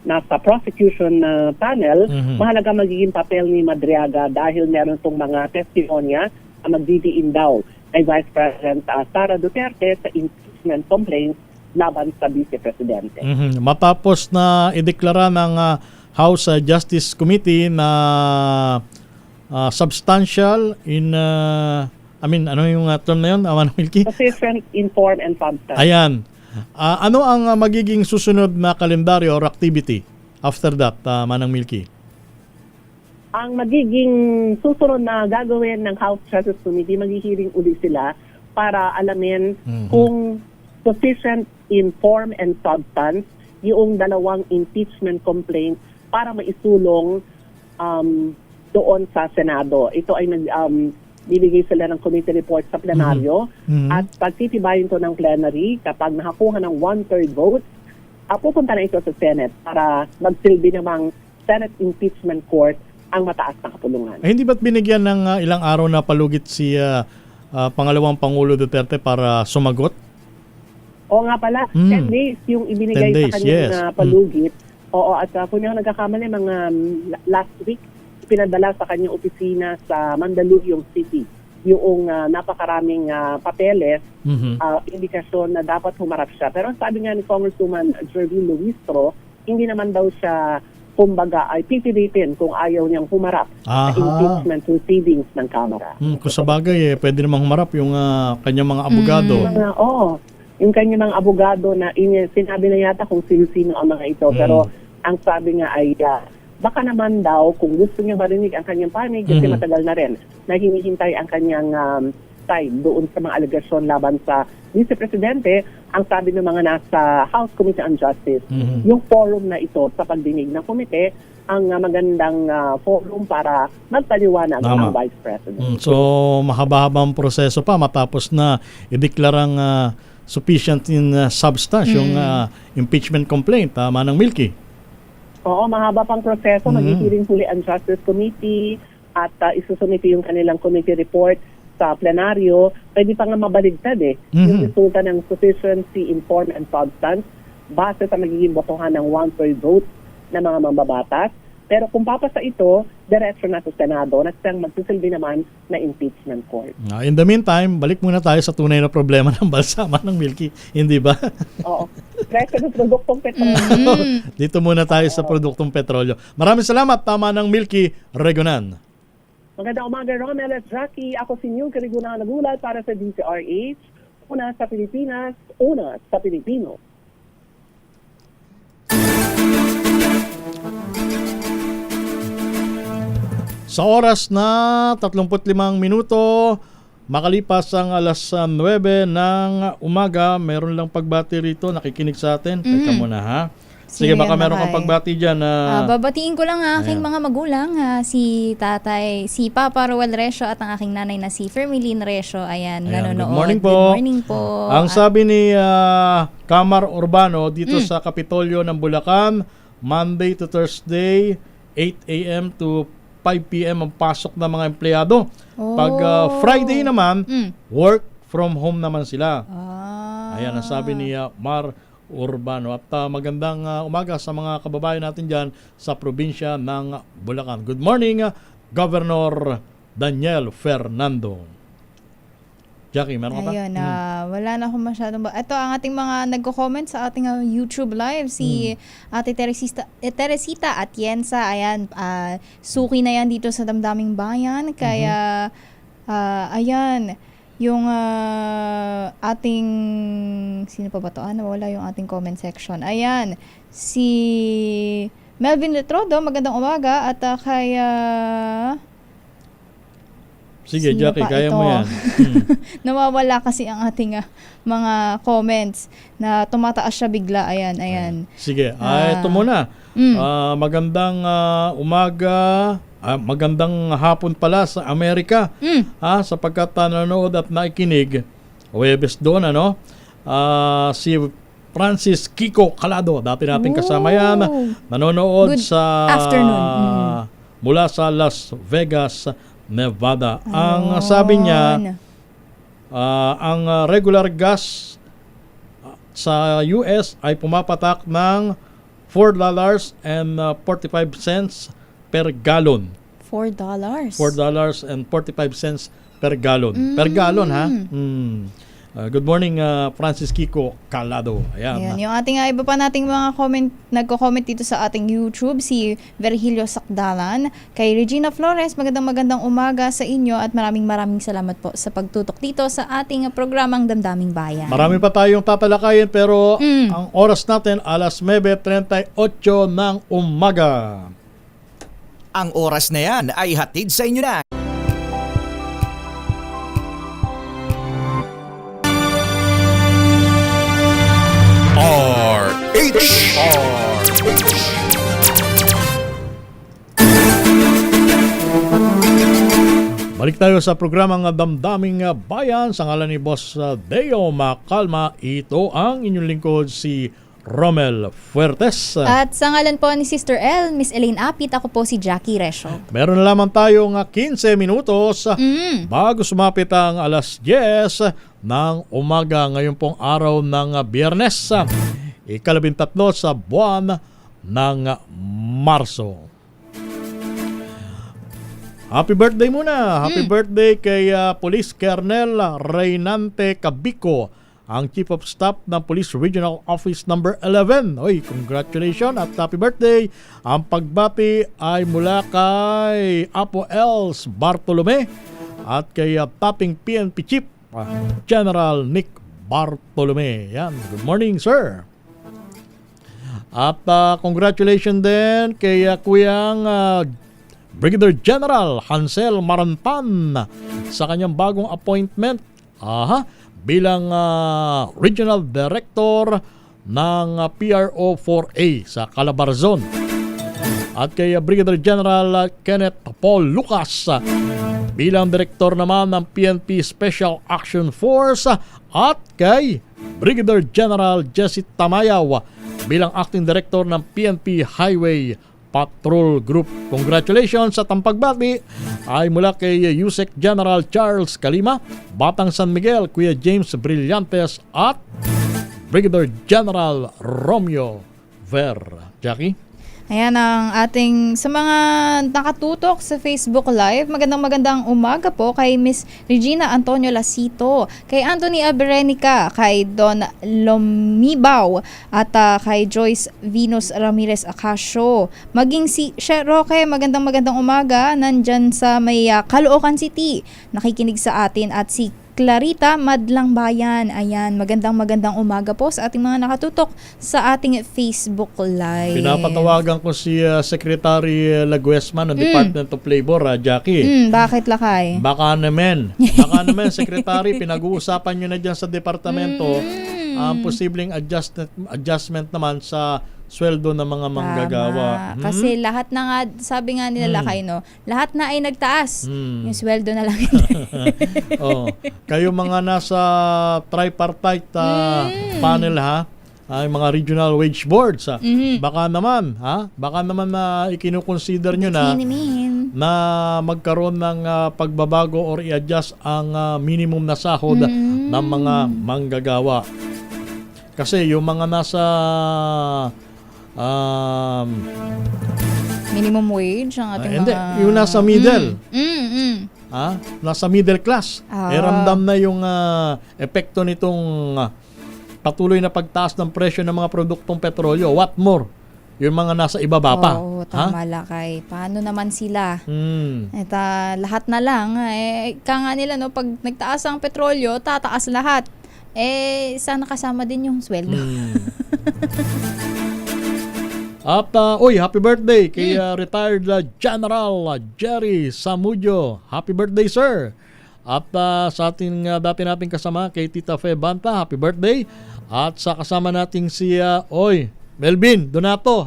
nasa prosecution panel, mahalaga magiging papel ni Madriaga dahil meron itong mga testimonya na magdidiin daw kay Vice President Sara Duterte sa impeachment complaints laban sa Vice Presidente. Matapos na ideklara ng House Justice Committee na substantial in ano yung term na yun, Manang Milky? Sufficient, inform, and substance. Ayan. Ano ang magiging susunod na kalendaryo or activity after that, Manang Milky? Ang magiging susunod na gagawin ng House Justice Committee, maghihiring uli sila para alamin kung sufficient in form and substance yung dalawang impeachment complaint para maisulong doon sa Senado. Ito ay bibigay sila ng committee report sa plenaryo at pagtitibayin to ng plenary kapag nakakuha ng 1/3 vote, pupunta na ito sa Senate para magsilbi namang Senate Impeachment Court ang mataas na kapulungan. Hindi ba't binigyan ng ilang araw na palugit si pangalawang Pangulo Duterte para sumagot? Oo nga pala, 10 days yung ibinigay sa kanyang palugit. Oo, at kung yung nagkakamali, mga last week, pinadala sa kanyang opisina sa Mandaluyong City yung napakaraming papeles, indikasyon na dapat humarap siya. Pero sabi nga ni Congresswoman Jervie Luistro, hindi naman daw siya kumbaga ay pipilitin kung ayaw niyang humarap sa impeachment proceedings ng Kamara. Kung sa bagay, pwede namang humarap yung kanyang mga abogado. yung kanyang mga abogado na sinabi na yata kung sino-sino ang mga ito. Pero ang sabi nga ay baka naman daw kung gusto niya marinig ang kanyang panig kasi matagal na rin na hinihintay ang kanyang side doon sa mga alegasyon laban sa Vice Presidente. Ang sabi ng mga nasa House Committee on Justice, yung forum na ito sa pagdinig ng komite ang magandang forum para magpaliwanag ang Vice President. So mahaba-habang proseso pa matapos na ideklarang sufficient in substance yung impeachment complaint, Manang Milky. Oo, mahaba pang proseso. Mag-hearing huli ang Justice Committee at isusumiti yung kanilang committee report sa plenaryo. Pwede pa nga mabaligtad yung resulta ng sufficiency in form and substance base sa magiging botohan ng 1/3 vote ng mga mambabatas. Pero kung papasa ito, diretso na sa Senado na siyang magsisilbi naman na impeachment court. In the meantime, balik muna tayo sa tunay na problema ng bansa, Manang Milky. Hindi ba? Oo. Presyo ng produktong petrolyo. Dito muna tayo sa produktong petrolyo. Maraming salamat, Manang Milky Regonan. Magandang umaga, Romel at Jackie. Ako si New Karigunan Nagulat para sa DCRH. Una sa Pilipinas, una sa Pilipino. Sa oras na 35 minuto, makalipas ang alas 9 ng umaga, meron lang pagbati rito, nakikinig sa atin. Teka muna ha. Sige, baka meron kang pagbati dyan. Babatiin ko lang ang aking mga magulang, si Papa Roel Resio at ang aking nanay na si Fermilin Resio. Ayan, nanonood. Good morning po. Good morning po. Ang sabi ni Kamar Urbano dito sa Kapitolyo ng Bulacan, Monday to Thursday, 8 a.m. to 5 p.m. ang pasok ng mga empleyado. Pag Friday naman, work from home naman sila. Ayan ang sabi ni Mar Urbano. At magandang umaga sa mga kababayan natin dyan sa probinsya ng Bulacan. Good morning, Governor Daniel Fernando. Jackie, meron ka pa? Ayun, wala na akong masyadong ito ang ating mga nagko-comment sa ating YouTube live. Si Ate Teresita Atienza, ayan, suki na yan dito sa Damdaming Bayan. Kaya, ayan, yung ating, sino pa ba ito? Nawala yung ating comment section. Ayan, si Melvin Letrodo, magandang umaga. At kaya... Sige, Jackie, kaya mo yan. Nawawala kasi ang ating mga comments na tumataas siya bigla. Ayan. Sige, ito muna. Magandang umaga, magandang hapon pala sa Amerika. Sapagkat nanonood at nakikinig, Huwebes doon, si Francis Kiko Calado, dati natin kasama yan, nanonood sa afternoon. Mula sa Las Vegas, Nevada. Ang sabi niya, ang regular gas sa US ay pumapatak ng $4.45 per gallon. $4? $4.45 per gallon. Per gallon, ha? Good morning, Francis Kiko Calado. Ayan, yung ating iba pa nating mga nagko-comment dito sa ating YouTube, si Virgilio Sakdalan, kay Regina Flores, magandang umaga sa inyo at maraming salamat po sa pagtutok dito sa ating programang Damdaming Bayan. Marami pa tayong tatalakayin pero ang oras natin alas 9:38 ng umaga. Ang oras na yan ay hatid sa inyo na. Balik tayo sa programang Damdaming Bayan. Sa ngalan ni Boss Deo Macalma, ito ang inyong lingkod si Romel Fuertes. At sa ngalan po ni Sister L, Miss Elaine Apit, ako po si Jackie Resio. Meron na lamang tayong 15 minutos bago sumapit ang alas 10 ng umaga ngayon pong araw ng Biyernes, ika-13 sa buwan ng Marso. Happy birthday muna! Happy birthday kay Police Colonel Reynante Cabico, ang Chief of Staff ng Police Regional Office number 11. Oy, congratulations at happy birthday! Ang pagbati ay mula kay Apo Els Bartolome at kay Tapping PNP Chief General Nick Bartolome. Yan. Good morning, sir. At congratulations din kay Kuyang Brigadier General Hansel Marantan sa kanyang bagong appointment bilang Regional Director ng PRO 4A sa Calabarzon. At kay Brigadier General Kenneth Paul Lucas bilang Direktor naman ng PNP Special Action Force at kay Brigadier General Jesse Tamayaw bilang Acting Director ng PNP Highway Patrol Group. Congratulations sa tampagbati ay mula kay USEC General Charles Calima, Batang San Miguel, Kuya James Brillantes at Brigadier General Romeo Ver. Jackie? Ayan ang ating sa mga nakatutok sa Facebook Live. Magandang umaga po kay Miss Regina Antonio Lacito, kay Anthony Aberenica, kay Don Lomibaw at kay Joyce Venus Ramirez Acacio. Maging si She Roque, magandang umaga nandyan sa may Caloocan City. Nakikinig sa atin at si Clarita Madlang Bayan. Ayan, magandang umaga po sa ating mga nakatutok sa ating Facebook Live. Pinapatawagan ko si Secretary Laguesman ng Department of Labor, Jackie. Bakit lakay? Baka naman, Secretary, pinag-uusapan nyo na dyan sa departamento ang posibleng adjustment naman sa sweldo ng mga manggagawa. Kasi lahat na nga, sabi nga nila lakay, no? Lahat na ay nagtaas. Yung sweldo na lang. Kayo mga nasa tripartite panel ay mga regional wage boards. Baka naman na ikinukonsider nyo na magkaroon ng pagbabago or i-adjust ang minimum na sahod ng mga manggagawa. Kasi yung mga nasa minimum wage ang ating hindi, mga... yung nasa middle. Nasa middle class. Ramdam na yung epekto nitong patuloy na pagtaas ng presyo ng mga produktong petrolyo. What more? Yung mga nasa ibaba pa. Oo, tama lakay. Paano naman sila? At lahat na lang. Nga nila, no, pag nagtaas ang petrolyo, tataas lahat. Sana kasama din yung sweldo. At happy birthday kay retired General Jerry Samudio. Happy birthday, sir. At sa ating dati nating kasama kay Tita Fe Banta, happy birthday. At sa kasama nating si Melvin Donato,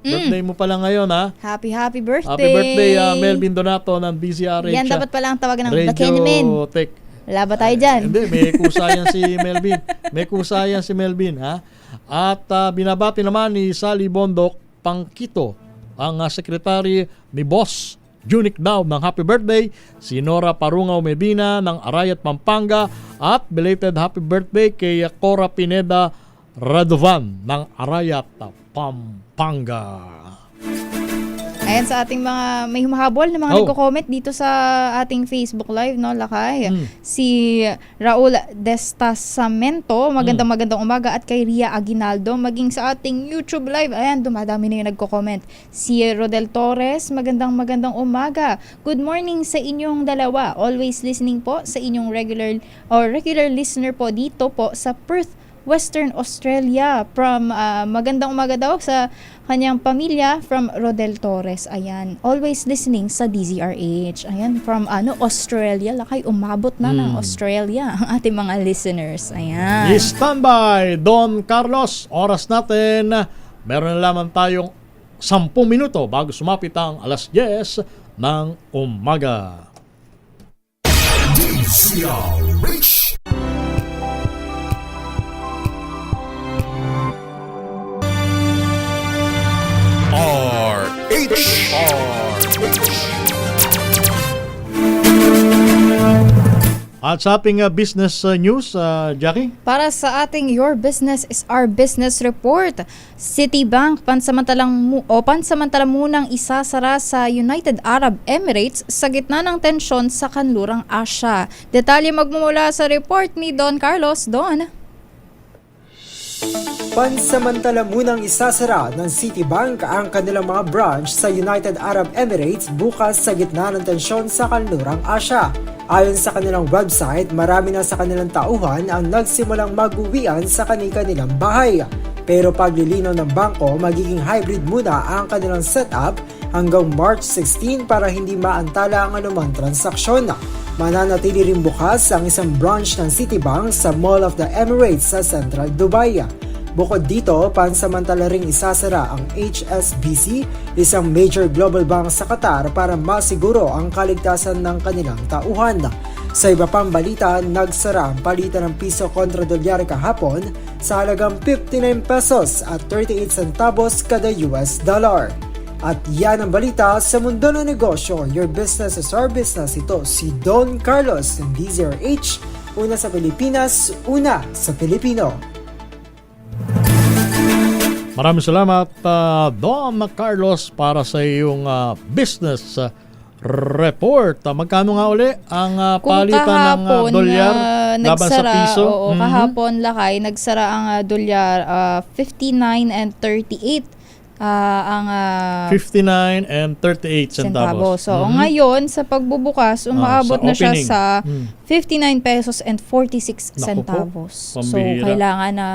birthday mo pala ngayon, Happy birthday. Happy birthday, Melvin Donato ng DZRH. Yan dapat pala ang tawagan ng Radio Bakenemen. Tech. Wala ba tayo dyan? Hindi, may kusayan si Melvin. At binabati naman ni Sally Bondok Pangkito, ang secretary ni Boss Junic Daw ng happy birthday, si Nora Parungaw Medina ng Arayat, Pampanga, at belated happy birthday kay Cora Pineda Radovan ng Arayat, Pampanga. Ayan sa ating mga may humahabol na mga nagko-comment dito sa ating Facebook Live, no, lakay. Si Raul Destasamento, magandang umaga, at kay Ria Aguinaldo, maging sa ating YouTube Live. Ayan, dumadami na yung nagko-comment. Si Rodel Torres, magandang umaga. Good morning sa inyong dalawa. Always listening po sa inyong regular listener po dito po sa Perth, Western Australia. From magandang umaga daw sa kanyang pamilya from Rodel Torres. Ayan, always listening sa DZRH. Ayan, from Australia. Lakay, umabot na ng Australia ang ating mga listeners. Ayan. Standby, Don Carlos. Oras natin, meron na lamang tayong 10 minuto bago sumapit ang alas 10 ng umaga. DZRH. At sa ating business news, Jackie? Para sa ating Your Business is Our Business Report, Citibank pansamantalang munang isasara sa United Arab Emirates sa gitna ng tensyon sa kanlurang Asya. Detalye magmumula sa report ni Don Carlos. Don? Pansamantala munang isasara ng Citibank ang kanilang mga branch sa United Arab Emirates bukas sa gitna ng tensyon sa kanlurang Asya. Ayon sa kanilang website, marami na sa kanilang tauhan ang nagsimulang mag-uwian sa kanilang bahay. Pero paglilinaw ng bangko, magiging hybrid muna ang kanilang setup hanggang March 16 para hindi maantala ang anumang transaksyon. Mananatili rin bukas ang isang branch ng Citibank sa Mall of the Emirates sa Central Dubai. Bukod dito, pansamantala ring isasara ang HSBC, isang major global bank sa Qatar para masiguro ang kaligtasan ng kanilang tauhan. Sa iba pang balita, nagsara ang palitan ng piso kontra dolyar kahapon sa halagang 59 pesos at 38 centavos kada US dollar. At yan ang balita sa mundo ng negosyo. Your business is our business. Ito si Don Carlos ng DZRH. Una sa Pilipinas, una sa Pilipino. Maraming salamat, Don Carlos, para sa iyong business report. Magkano nga uli ang palitan ng dolyar laban sa piso? Oo, kahapon lakay, nagsara ang dolyar 59 and 38. Ang 59 and 38 centavos. So, ngayon, sa pagbubukas, umaabot na siya sa 59 pesos and 46 centavos. So, kailangan na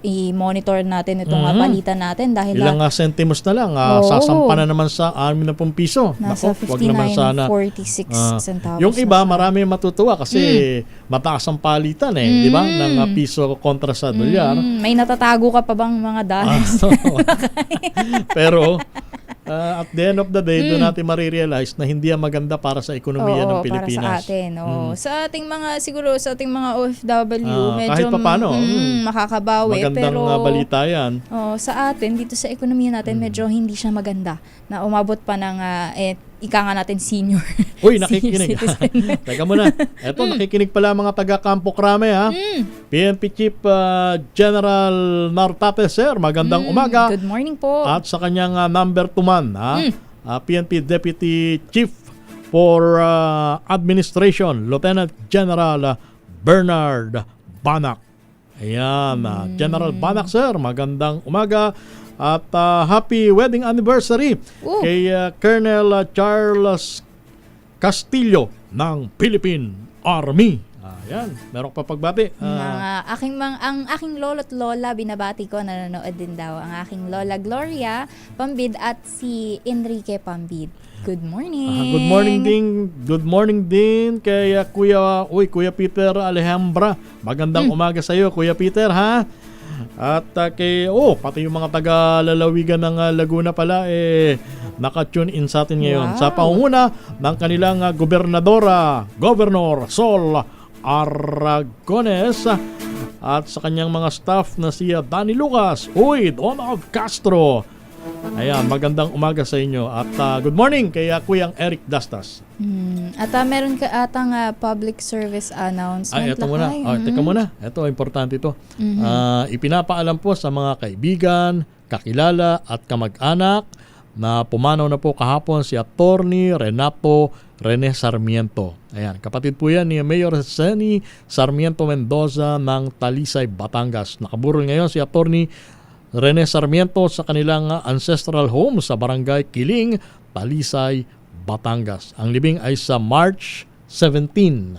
i-monitor natin itong palitan natin dahil ilang sentimos na lang, sasampa na naman sa 60 piso. Nasa 59.46 centavos. Yung iba, marami matutuwa kasi mataas ang palitan di ba? Ng piso kontra sa dolyar. May natatago ka pa bang mga dollars? Pero at the end of the day, doon natin marirealize na hindi yan maganda para sa ekonomiya ng Pilipinas. Para sa atin. Sa ating mga, siguro sa ating mga OFW, medyo kahit papano, makakabawi. Magandang pero, balita yan. Sa atin, dito sa ekonomiya natin, medyo hindi siya maganda. Na umabot pa ng, ika nga natin senior. Uy, nakikinig. Teka muna. Eto, nakikinig pala mga taga-Campo Crame, ha? PNP Chief General Nartate, sir. Magandang umaga. Good morning po. At sa kanyang number 2 man, PNP Deputy Chief for Administration, Lieutenant General Bernard Banak. Ayan, General Banak, sir. Magandang umaga. At happy wedding anniversary kay Colonel Charles Castillo ng Philippine Army. Ayan, meron pa pagbati. Ang aking lolo't lola, binabati ko, nanonood din daw. Ang aking lola Gloria Pambid at si Enrique Pambid. Good morning. Good morning din kay Kuya Peter Alejandra. Magandang umaga sa iyo, Kuya Peter, ha? At kay pati yung mga taga-lalawigan ng Laguna pala naka-tune in sa atin ngayon sa pangunguna ng kanilang Governor Sol Aragones at sa kanyang mga staff na si Danny Lucas, Donald Castro. Ayan, magandang umaga sa inyo at good morning kay Kuyang Eric Dastas. At meron ka atang public service announcement. Ito muna. Teka muna. Ito, importante ito. Ipinapaalam po sa mga kaibigan, kakilala at kamag-anak na pumanaw na po kahapon si Attorney Renato Rene Sarmiento. Ayan, kapatid po yan ni Mayor Zeni Sarmiento Mendoza ng Talisay, Batangas. Nakaburol ngayon si Attorney Rene Sarmiento sa kanilang ancestral home sa Barangay Kiling, Talisay, Batangas. Ang libing ay sa March 17,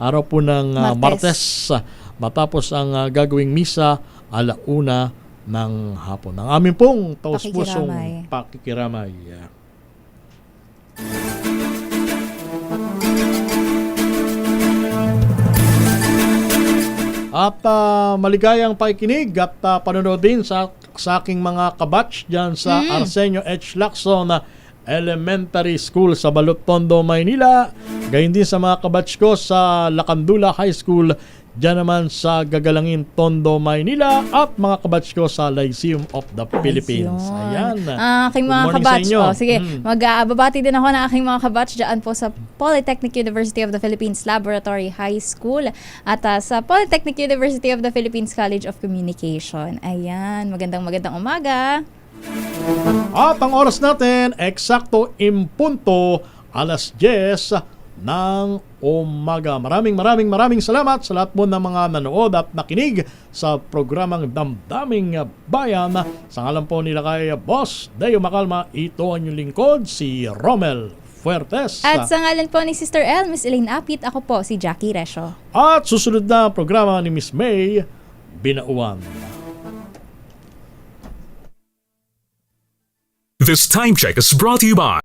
araw po ng Martes, matapos ang gagawing misa 1:00 ng hapon. Ang aming pong taus-pusong pakikiramay. At maligayang pakikinig at panonood din sa aking mga kabatch dyan sa Arsenio H. Lacson Elementary School sa Balot-Tondo, Maynila. Gayun din sa mga kabatch ko sa Lacandula High School dyan naman sa Gagalangin, Tondo, Maynila, at mga kabatch ko sa Lyceum of the Philippines. Ayan. Aking mga kabatch. Sige, magbabati din ako ng aking mga kabatch dyan po sa Polytechnic University of the Philippines Laboratory High School at sa Polytechnic University of the Philippines College of Communication. Ayan, magandang umaga. At ang oras natin, eksakto impunto 10:00 ng umaga. Maraming salamat sa lahat po ng mga nanood at nakinig sa programang Damdaming Bayan. Sa ngalan po nila kay Boss Deo Macalma, ito ang inyong lingkod, si Romel Fuertes. At sa ngalan po ni Sister L, Miss Elaine Apit, ako po si Jackie Resho. At susunod na programa ni Miss May Binauan. This time check is brought to you by